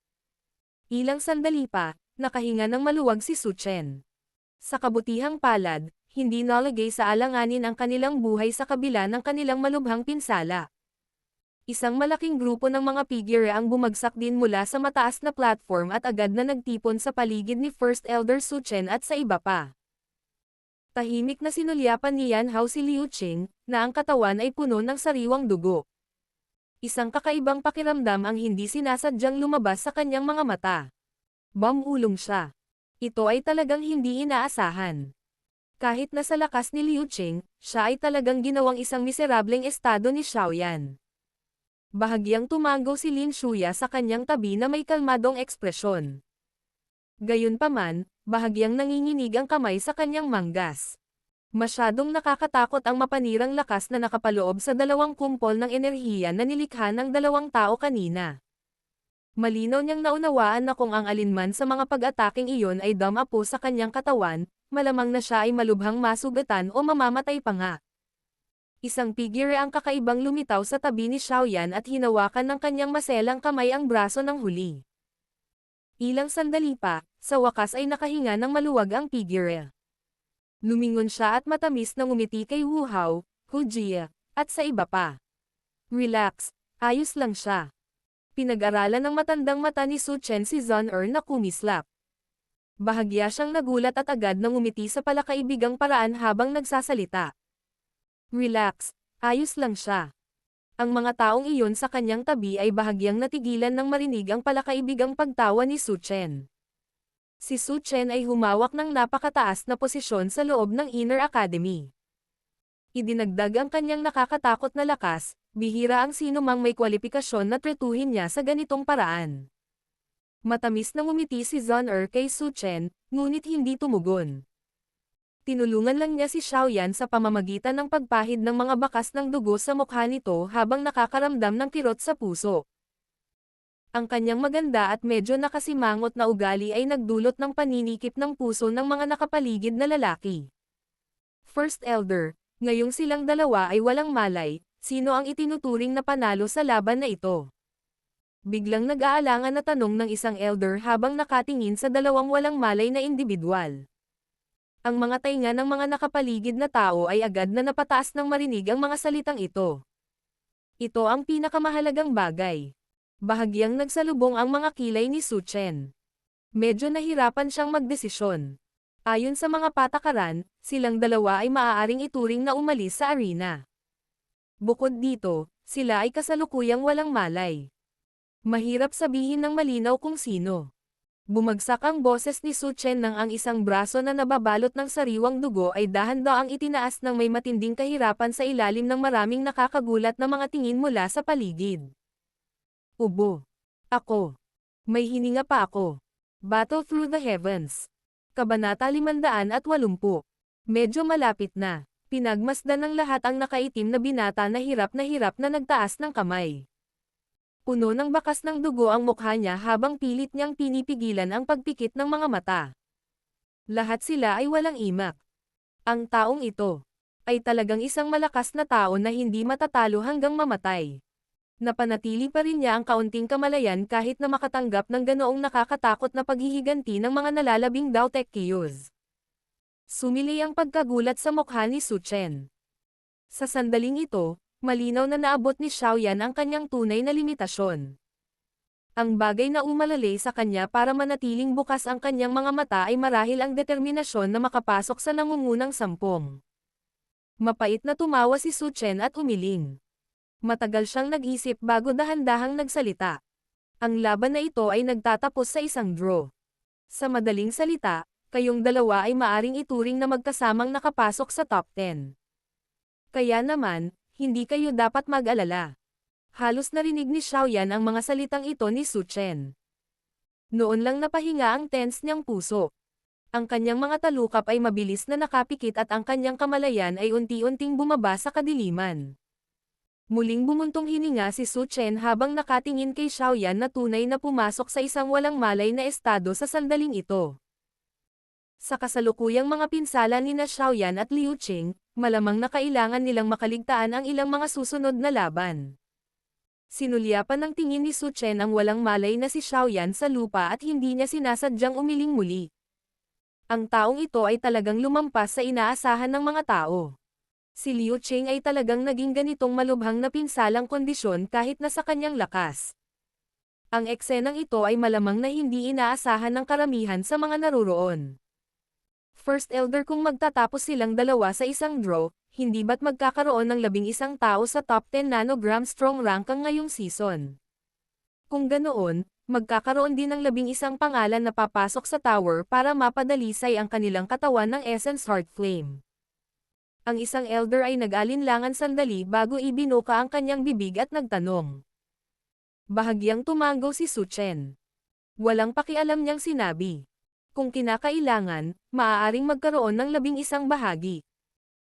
Ilang sandali pa, nakahinga ng maluwag si Su Chen. Sa kabutihang palad, hindi nalagay sa alanganin ang kanilang buhay sa kabila ng kanilang malubhang pinsala. Isang malaking grupo ng mga figure ang bumagsak din mula sa mataas na platform at agad na nagtipon sa paligid ni First Elder Su Chen at sa iba pa. Tahimik na sinulyapan ni Yan Hao si Liu Qing, na ang katawan ay puno ng sariwang dugo. Isang kakaibang pakiramdam ang hindi sinasadyang lumabas sa kanyang mga mata. Bumulong siya. Ito ay talagang hindi inaasahan. Kahit na sa lakas ni Liu Qing, siya ay talagang ginawang isang miserableng estado ni Xiaoyan. Bahagyang tumango si Lin Shuya sa kanyang tabi na may kalmadong ekspresyon. Gayunpaman, bahagyang nanginginig ang kamay sa kanyang manggas. Masyadong nakakatakot ang mapanirang lakas na nakapaloob sa 2 kumpol ng enerhiya na nilikha ng 2 tao kanina. Malinaw niyang naunawaan na kung ang alinman sa mga pag-ataking iyon ay damapo sa kanyang katawan, malamang na siya ay malubhang masugatan o mamamatay pa nga. Isang figure ang kakaibang lumitaw sa tabi ni Xiaoyan at hinawakan ng kanyang maselang kamay ang braso ng huli. Ilang sandali pa, sa wakas ay nakahinga ng maluwag ang figure. Lumingon siya at matamis na ngumiti kay Wu Hao, Hu Jie, at sa iba pa. Relax, ayos lang siya. Pinag-aralan ng matandang mata ni Su Chen si Zhang na kumislap. Bahagya siyang nagulat at agad na ngumiti sa palakaibigang paraan habang nagsasalita. Relax, ayos lang siya. Ang mga taong iyon sa kanyang tabi ay bahagyang natigilan nang marinig ang palakaibigang pagtawa ni Su Chen. Si Su Chen ay humawak ng napakataas na posisyon sa loob ng Inner Academy. Idinagdag ang kanyang nakakatakot na lakas, bihira ang sino mang may kwalipikasyon na tretuhin niya sa ganitong paraan. Matamis na ngumiti si Zhang kay Su Chen, ngunit hindi tumugon. Tinulungan lang niya si Xiaoyan sa pamamagitan ng pagpahid ng mga bakas ng dugo sa mukha nito habang nakakaramdam ng kirot sa puso. Ang kanyang maganda at medyo nakasimangot na ugali ay nagdulot ng paninikip ng puso ng mga nakapaligid na lalaki. First Elder, ngayong silang dalawa ay walang malay, sino ang itinuturing na panalo sa laban na ito? Biglang nag-aalangan na tanong ng isang elder habang nakatingin sa 2 walang malay na individual. Ang mga tainga ng mga nakapaligid na tao ay agad na napataas nang marinig ang mga salitang ito. Ito ang pinakamahalagang bagay. Bahagyang nagsalubong ang mga kilay ni Su Chen. Medyo nahirapan siyang magdesisyon. Ayon sa mga patakaran, silang dalawa ay maaaring ituring na umalis sa arena. Bukod dito, sila ay kasalukuyang walang malay. Mahirap sabihin ng malinaw kung sino. Bumagsak ang boses ni Su Chen nang ang isang braso na nababalot ng sariwang dugo ay dahan-daang itinaas ng may matinding kahirapan sa ilalim ng maraming nakakagulat na mga tingin mula sa paligid. Ubo. Ako. May hininga pa ako. Battle Through the Heavens. Kabanata 580. Medyo malapit na. Pinagmasdan ng lahat ang nakaitim na binata na hirap na nagtaas ng kamay. Puno ng bakas ng dugo ang mukha niya habang pilit niyang pinipigilan ang pagpikit ng mga mata. Lahat sila ay walang imak. Ang taong ito ay talagang isang malakas na tao na hindi matatalo hanggang mamatay. Napanatili pa rin niya ang kaunting kamalayan kahit na makatanggap ng ganoong nakakatakot na paghihiganti ng mga nalalabing Daotech Kyus. Sumili ang pagkagulat sa mukha ni Su Chen. Sa sandaling ito, malinaw na naabot ni Xiaoyan ang kanyang tunay na limitasyon. Ang bagay na umalalay sa kanya para manatiling bukas ang kanyang mga mata ay marahil ang determinasyon na makapasok sa nangungunang sampung. Mapait na tumawa si Su Chen at umiling. Matagal siyang nag-isip bago dahan-dahang nagsalita. Ang laban na ito ay nagtatapos sa isang draw. Sa madaling salita, kayong dalawa ay maaring ituring na magkasamang nakapasok sa top 10. Kaya naman, hindi kayo dapat mag-alala. Halos narinig ni Xiaoyan ang mga salitang ito ni Su Chen. Noon lang napahinga ang tense niyang puso. Ang kanyang mga talukap ay mabilis na nakapikit at ang kanyang kamalayan ay unti-unting bumaba sa kadiliman. Muling bumuntong hininga si Su Chen habang nakatingin kay Xiaoyan na tunay na pumasok sa isang walang malay na estado sa sandaling ito. Sa kasalukuyang mga pinsala ni na Xiaoyan at Liu Qing, malamang na kailangan nilang makaligtaan ang ilang mga susunod na laban. Sinulyapan ng tingin ni Su Chen ang walang malay na si Xiaoyan sa lupa at hindi niya sinasadyang umiling muli. Ang taong ito ay talagang lumampas sa inaasahan ng mga tao. Si Liu Qing ay talagang naging ganitong malubhang na pinsalang kondisyon kahit na sa kanyang lakas. Ang eksenang ito ay malamang na hindi inaasahan ng karamihan sa mga naruroon. First Elder kung magtatapos silang dalawa sa isang draw, hindi ba't magkakaroon ng 11 tao sa top 10 nanogram strong rank ang ngayong season? Kung ganoon, magkakaroon din ng 11 pangalan na papasok sa tower para mapadalisay ang kanilang katawan ng Essence Heart Flame. Ang isang elder ay nag-alinlangan sandali bago ibinuka ang kanyang bibig at nagtanong. Bahagyang tumango si Su Chen. Walang pakialam niyang sinabi. Kung kinakailangan, maaaring magkaroon ng 11 bahagi.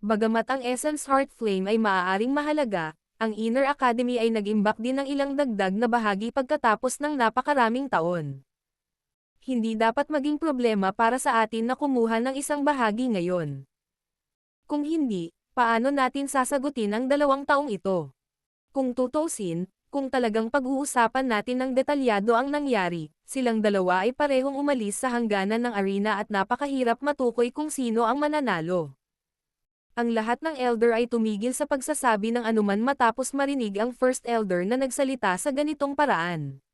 Bagamat ang Essence Heart Flame ay maaaring mahalaga, ang Inner Academy ay nag-imbak din ng ilang dagdag na bahagi pagkatapos ng napakaraming taon. Hindi dapat maging problema para sa atin na kumuha ng isang bahagi ngayon. Kung hindi, paano natin sasagutin ang 2 taong ito? Kung tutuusin, kung talagang pag-uusapan natin ng detalyado ang nangyari, silang dalawa ay parehong umalis sa hangganan ng arena at napakahirap matukoy kung sino ang mananalo. Ang lahat ng elder ay tumigil sa pagsasabi ng anuman matapos marinig ang first elder na nagsalita sa ganitong paraan.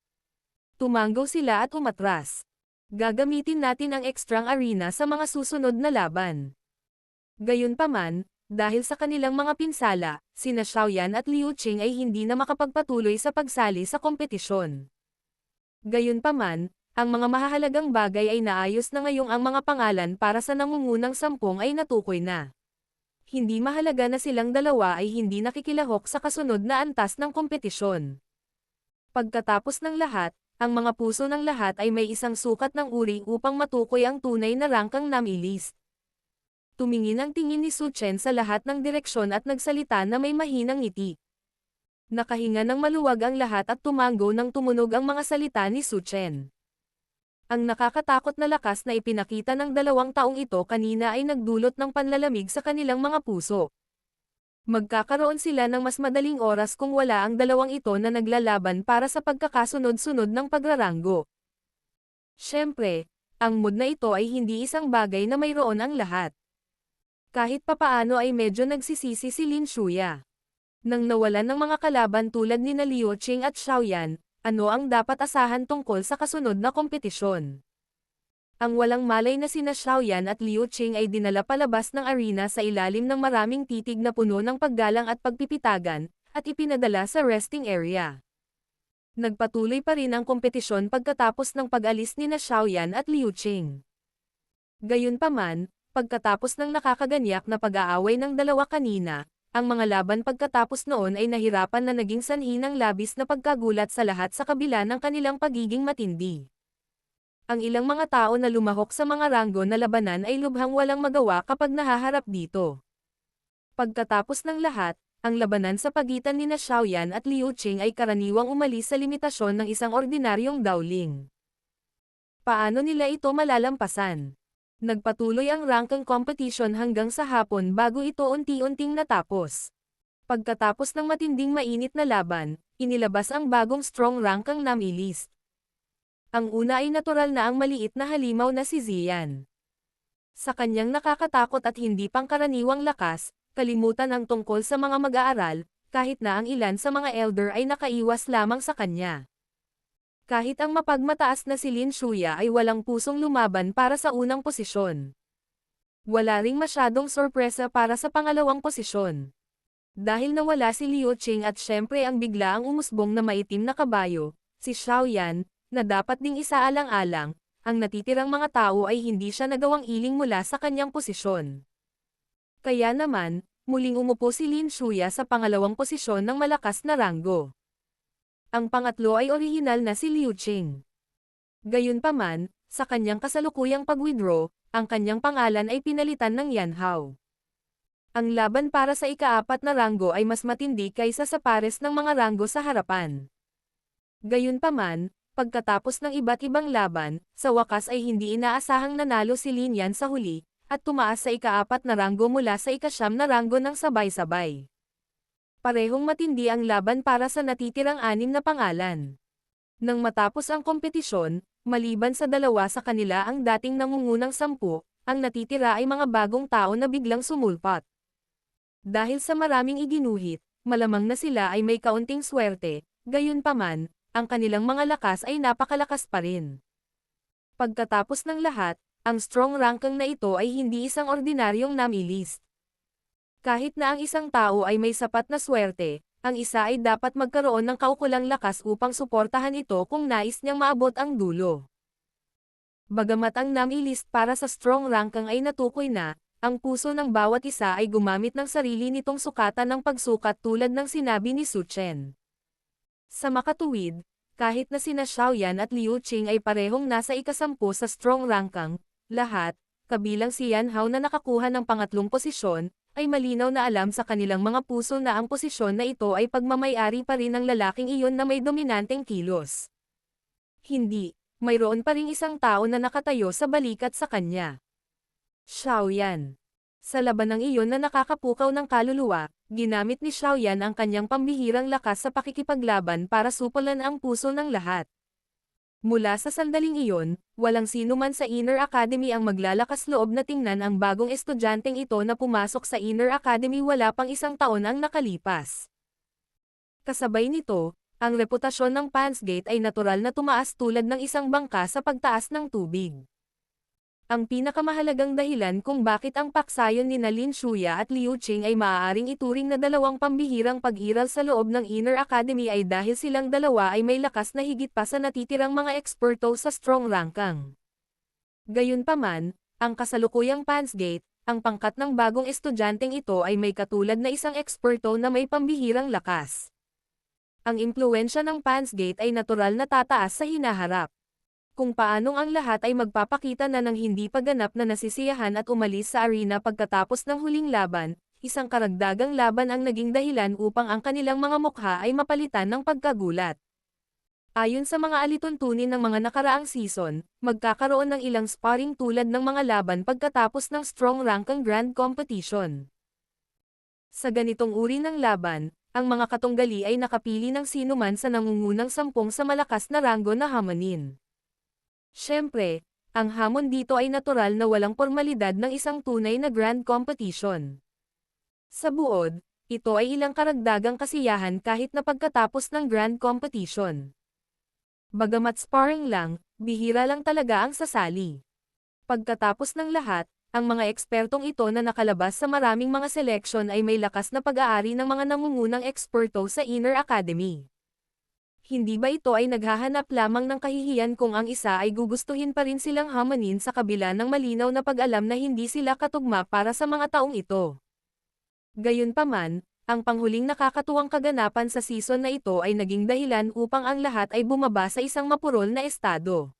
Tumanggaw sila at umatras. Gagamitin natin ang ekstrang arena sa mga susunod na laban. Gayunpaman, dahil sa kanilang mga pinsala, sina Xiaoyan at Liu Qing ay hindi na makapagpatuloy sa pagsali sa kompetisyon. Gayunpaman, ang mga mahahalagang bagay ay naayos na ngayong ang mga pangalan para sa nangungunang 10 ay natukoy na. Hindi mahalaga na silang dalawa ay hindi nakikilahok sa kasunod na antas ng kompetisyon. Pagkatapos ng lahat, ang mga puso ng lahat ay may isang sukat ng uri upang matukoy ang tunay na rangkang namilist. Tumingin ang tingin ni Su Chen sa lahat ng direksyon at nagsalita na may mahinang ngiti. Nakahinga ng maluwag ang lahat at tumanggo nang tumunog ang mga salita ni Su Chen. Ang nakakatakot na lakas na ipinakita ng 2 taong ito kanina ay nagdulot ng panlalamig sa kanilang mga puso. Magkakaroon sila ng mas madaling oras kung wala ang 2 ito na naglalaban para sa pagkakasunod-sunod ng pagraranggo. Siyempre, ang mood na ito ay hindi isang bagay na mayroon ang lahat. Kahit papaano ay medyo nagsisisi si Lin Shuya. Nang nawalan ng mga kalaban tulad ni Liu Qing at Xiaoyan, ano ang dapat asahan tungkol sa kasunod na kompetisyon? Ang walang malay na sina Xiaoyan at Liu Qing ay dinala palabas ng arena sa ilalim ng maraming titig na puno ng paggalang at pagpipitagan, at ipinadala sa resting area. Nagpatuloy pa rin ang kompetisyon pagkatapos ng pag-alis ni na Xiaoyan at Liu Qing. Gayunpaman, pagkatapos ng nakakaganyak na pag-aaway ng dalawa kanina, ang mga laban pagkatapos noon ay nahirapan na naging sanhi ng labis na pagkagulat sa lahat sa kabila ng kanilang pagiging matindi. Ang ilang mga tao na lumahok sa mga ranggo na labanan ay lubhang walang magawa kapag nahaharap dito. Pagkatapos ng lahat, ang labanan sa pagitan ni na Xiaoyan at Liu Qing ay karaniwang umalis sa limitasyon ng isang ordinaryong dowling. Paano nila ito malalampasan? Nagpatuloy ang ranking competition hanggang sa hapon bago ito unti-unting natapos. Pagkatapos ng matinding mainit na laban, inilabas ang bagong strong ranking namilist. Ang una ay natural na ang maliit na halimaw na si Ziyan. Sa kanyang nakakatakot at hindi pangkaraniwang lakas, kalimutan ang tungkol sa mga mag-aaral, kahit na ang ilan sa mga elder ay nakaiwas lamang sa kanya. Kahit ang mapagmataas na si Lin Shuya ay walang pusong lumaban para sa unang posisyon. Wala ring masyadong sorpresa para sa pangalawang posisyon. Dahil nawala si Liu Qing at syempre ang biglaang umusbong na maitim na kabayo, si Xiaoyan, na dapat ding isaalang-alang, ang natitirang mga tao ay hindi siya nagawang iling mula sa kanyang posisyon. Kaya naman, muling umupo si Lin Shuya sa pangalawang posisyon ng malakas na ranggo. Ang pangatlo ay orihinal na si Liu Qing. Gayunpaman, sa kanyang kasalukuyang pag-withdraw, ang kanyang pangalan ay pinalitan ng Yan Hao. Ang laban para sa ika-4 na ranggo ay mas matindi kaysa sa pares ng mga ranggo sa harapan. Gayunpaman, pagkatapos ng iba't ibang laban, sa wakas ay hindi inaasahang nanalo si Lin Yan sa huli, at tumaas sa ika-4 na ranggo mula sa ika-9 na ranggo ng sabay-sabay. Parehong matindi ang laban para sa natitirang 6 na pangalan. Nang matapos ang kompetisyon, maliban sa dalawa sa kanila ang dating nangungunang 10, ang natitira ay mga bagong tao na biglang sumulpat. Dahil sa maraming iginuhit, malamang na sila ay may kaunting swerte, gayunpaman, ang kanilang mga lakas ay napakalakas pa rin. Pagkatapos ng lahat, ang strong ranking na ito ay hindi isang ordinaryong nami-list. Kahit na ang isang tao ay may sapat na swerte, ang isa ay dapat magkaroon ng kaukulang lakas upang suportahan ito kung nais niyang maabot ang dulo. Bagamat ang nami-list para sa strong ranking ay natukoy na, ang puso ng bawat isa ay gumamit ng sarili nitong sukatan ng pagsukat tulad ng sinabi ni Su Chen. Sa makatuwid, kahit na sina Xiaoyan at Liu Qing ay parehong nasa ika-10 sa strong ranking, lahat, kabilang si Yan Hao na nakakuha ng pangatlong posisyon, ay malinaw na alam sa kanilang mga puso na ang posisyon na ito ay pagmamay-ari pa rin ng lalaking iyon na may dominanteng kilos. Hindi, mayroon pa ring isang tao na nakatayo sa balikat sa kanya. Xiaoyan. Sa labanang iyon na nakakapukaw ng kaluluwa, ginamit ni Xiaoyan ang kanyang pambihirang lakas sa pakikipaglaban para supulan ang puso ng lahat. Mula sa sandaling iyon, walang sino man sa Inner Academy ang maglalakas loob na tingnan ang bagong estudyanteng ito na pumasok sa Inner Academy wala pang 1 taon ang nakalipas. Kasabay nito, ang reputasyon ng Pansgate ay natural na tumaas tulad ng isang bangka sa pagtaas ng tubig. Ang pinakamahalagang dahilan kung bakit ang paksayon ni Lin Shuya at Liu Qing ay maaaring ituring na dalawang pambihirang pag-iral sa loob ng Inner Academy ay dahil silang dalawa ay may lakas na higit pa sa natitirang mga eksperto sa strong ranking. Gayunpaman, ang kasalukuyang Pansgate, ang pangkat ng bagong estudyanteng ito ay may katulad na isang eksperto na may pambihirang lakas. Ang impluwensya ng Pansgate ay natural na tataas sa hinaharap. Kung paanong ang lahat ay magpapakita na ng hindi paganap na nasisiyahan at umalis sa arena pagkatapos ng huling laban, isang karagdagang laban ang naging dahilan upang ang kanilang mga mukha ay mapalitan ng pagkagulat. Ayon sa mga alituntunin ng mga nakaraang season, magkakaroon ng ilang sparring tulad ng mga laban pagkatapos ng strong ranking grand competition. Sa ganitong uri ng laban, ang mga katunggali ay nakapili ng sinuman sa nangungunang 10 sa malakas na ranggo na hamanin. Siyempre, ang hamon dito ay natural na walang formalidad ng isang tunay na grand competition. Sa buod, ito ay ilang karagdagang kasiyahan kahit na pagkatapos ng grand competition. Bagamat sparring lang, bihira lang talaga ang sasali. Pagkatapos ng lahat, ang mga ekspertong ito na nakalabas sa maraming mga seleksyon ay may lakas na pag-aari ng mga nangungunang eksperto sa Inner Academy. Hindi ba ito ay naghahanap lamang ng kahihiyan kung ang isa ay gugustuhin pa rin silang hamanin sa kabila ng malinaw na pag-alam na hindi sila katugma para sa mga taong ito? Gayunpaman, ang panghuling nakakatuwang kaganapan sa season na ito ay naging dahilan upang ang lahat ay bumaba sa isang mapurol na estado.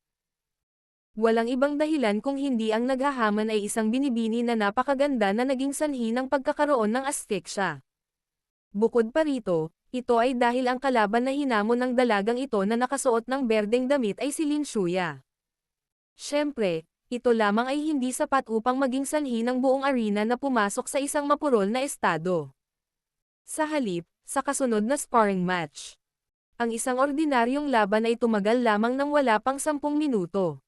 Walang ibang dahilan kung hindi ang naghahaman ay isang binibini na napakaganda na naging sanhi ng pagkakaroon ng asphyxia. Bukod pa rito, ito ay dahil ang kalaban na hinamon ng dalagang ito na nakasuot ng berdeng damit ay si Lin Shuya. Siyempre, ito lamang ay hindi sapat upang maging sanhi ng buong arena na pumasok sa isang mapurol na estado. Sa halip, sa kasunod na sparring match, ang isang ordinaryong laban ay tumagal lamang ng wala pang 10 minuto.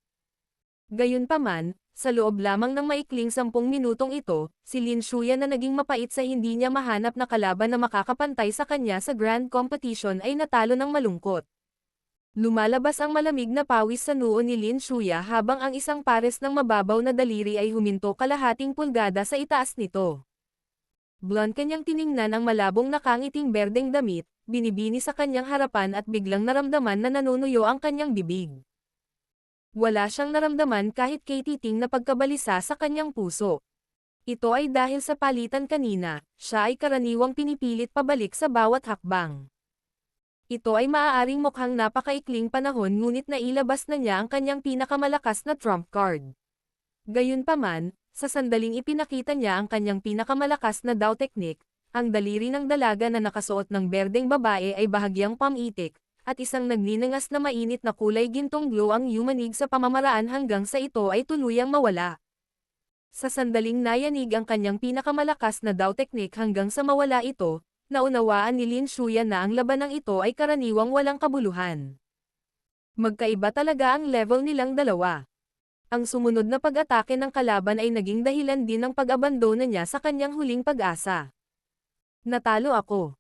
Gayunpaman, sa loob lamang ng maikling 10 minutong ito, si Lin Shuya na naging mapait sa hindi niya mahanap na kalaban na makakapantay sa kanya sa grand competition ay natalo ng malungkot. Lumalabas ang malamig na pawis sa noo ni Lin Shuya habang ang isang pares ng mababaw na daliri ay huminto kalahating pulgada sa itaas nito. Blonde kanyang tiningnan ang malabong nakangiting berdeng damit, binibini sa kanyang harapan at biglang naramdaman na nanunuyo ang kanyang bibig. Wala siyang naramdaman kahit katiting na pagkabalisa sa kanyang puso. Ito ay dahil sa palitan kanina, siya ay karaniwang pinipilit pabalik sa bawat hakbang. Ito ay maaaring mukhang napakaikling panahon ngunit nailabas na niya ang kanyang pinakamalakas na trump card. Gayunpaman, sa sandaling ipinakita niya ang kanyang pinakamalakas na daw teknik, ang daliri ng dalaga na nakasuot ng berdeng babae ay bahagyang pamitik, at isang nagninangas na mainit na kulay gintong glow ang yumanig sa pamamaraan hanggang sa ito ay tuluyang mawala. Sa sandaling nayanig ang kanyang pinakamalakas na daw teknik hanggang sa mawala ito, naunawaan ni Lin Shuya na ang labanang ito ay karaniwang walang kabuluhan. Magkaiba talaga ang level nilang dalawa. Ang sumunod na pag-atake ng kalaban ay naging dahilan din ng pag-abandona niya sa kanyang huling pag-asa. Natalo ako.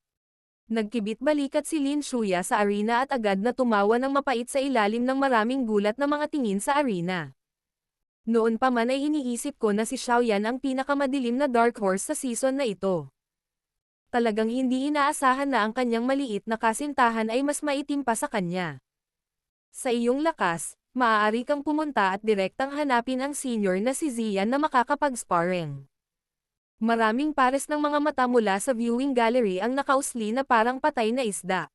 Nagkibit balikat si Lin Shuya sa arena at agad na tumawa ng mapait sa ilalim ng maraming gulat na mga tingin sa arena. Noon pa man ay iniisip ko na si Xiaoyan ang pinakamadilim na dark horse sa season na ito. Talagang hindi inaasahan na ang kanyang maliit na kasintahan ay mas maitim pa sa kanya. Sa iyong lakas, maaari kang pumunta at direktang hanapin ang senior na si Ziyan na makakapag-sparring. Maraming pares ng mga mata mula sa viewing gallery ang nakausli na parang patay na isda.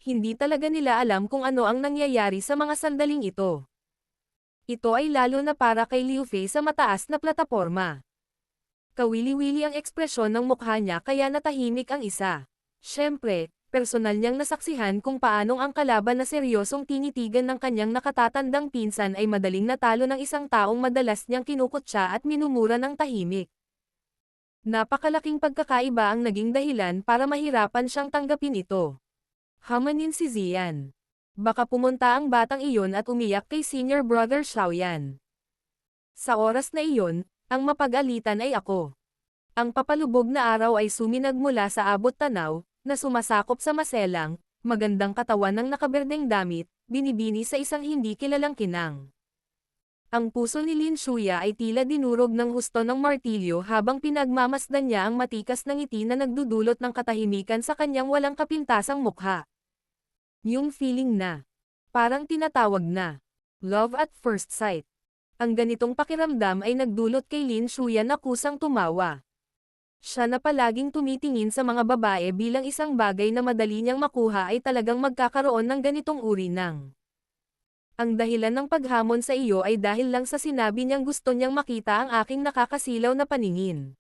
Hindi talaga nila alam kung ano ang nangyayari sa mga sandaling ito. Ito ay lalo na para kay Liu Fei sa mataas na plataporma. Kawili-wili ang ekspresyon ng mukha niya kaya natahimik ang isa. Siyempre, personal niyang nasaksihan kung paanong ang kalaban na seryosong tinitigan ng kanyang nakatatandang pinsan ay madaling natalo ng isang taong madalas niyang kinukutya at minumura ng tahimik. Napakalaking pagkakaiba ang naging dahilan para mahirapan siyang tanggapin ito. Hamanin si Ziyan. Baka pumunta ang batang iyon at umiyak kay senior brother Xiaoyan. Sa oras na iyon, ang mapag-alitan ay ako. Ang papalubog na araw ay suminag mula sa abot tanaw, na sumasakop sa maselang, magandang katawan ng nakaberdeng damit, binibini sa isang hindi kilalang kinang. Ang puso ni Lin Shuya ay tila dinurog ng husto ng martilyo habang pinagmamasdan niya ang matikas na ngiti na nagdudulot ng katahimikan sa kanyang walang kapintasang mukha. Yung feeling na, parang tinatawag na, love at first sight. Ang ganitong pakiramdam ay nagdulot kay Lin Shuya na kusang tumawa. Siya na palaging tumitingin sa mga babae bilang isang bagay na madali niyang makuha ay talagang magkakaroon ng ganitong uri ng. Ang dahilan ng paghamon sa iyo ay dahil lang sa sinabi niyang gusto niyang makita ang aking nakakasilaw na paningin.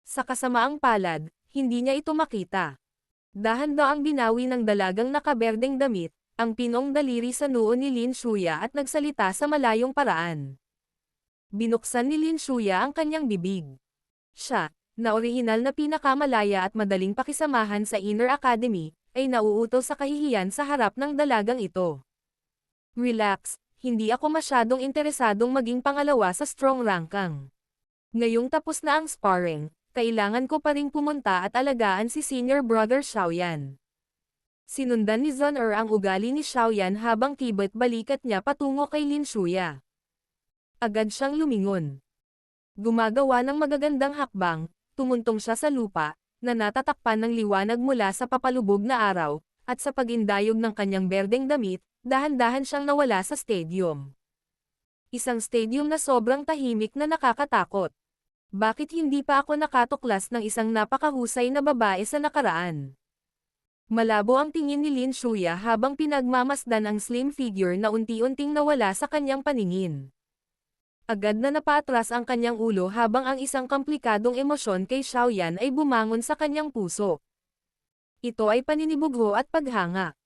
Sa kasamaang palad, hindi niya ito makita. Dahan-daang binawi ng dalagang nakaberdeng damit, ang pinong daliri sa noo ni Lin Shuya at nagsalita sa malayong paraan. Binuksan ni Lin Shuya ang kanyang bibig. Siya, na orihinal na pinakamalaya at madaling pakisamahan sa Inner Academy, ay nauuto sa kahihiyan sa harap ng dalagang ito. Relax, hindi ako masyadong interesadong maging pangalawa sa strong rankang. Ngayong tapos na ang sparring, kailangan ko pa ring pumunta at alagaan si senior brother Xiaoyan. Sinundan ni Zhon ang ugali ni Xiaoyan habang kibot balikat niya patungo kay Lin Shuya. Agad siyang lumingon. Gumagawa ng magagandang hakbang, tumuntong siya sa lupa, na natatakpan ng liwanag mula sa papalubog na araw, at sa pagindayog ng kanyang berdeng damit, dahan-dahan siyang nawala sa stadium. Isang stadium na sobrang tahimik na nakakatakot. Bakit hindi pa ako nakatuklas ng isang napakahusay na babae sa nakaraan? Malabo ang tingin ni Lin Shuya habang pinagmamasdan ang slim figure na unti-unting nawala sa kanyang paningin. Agad na napaatras ang kanyang ulo habang ang isang komplikadong emosyon kay Xiaoyan ay bumangon sa kanyang puso. Ito ay paninibugho at paghanga.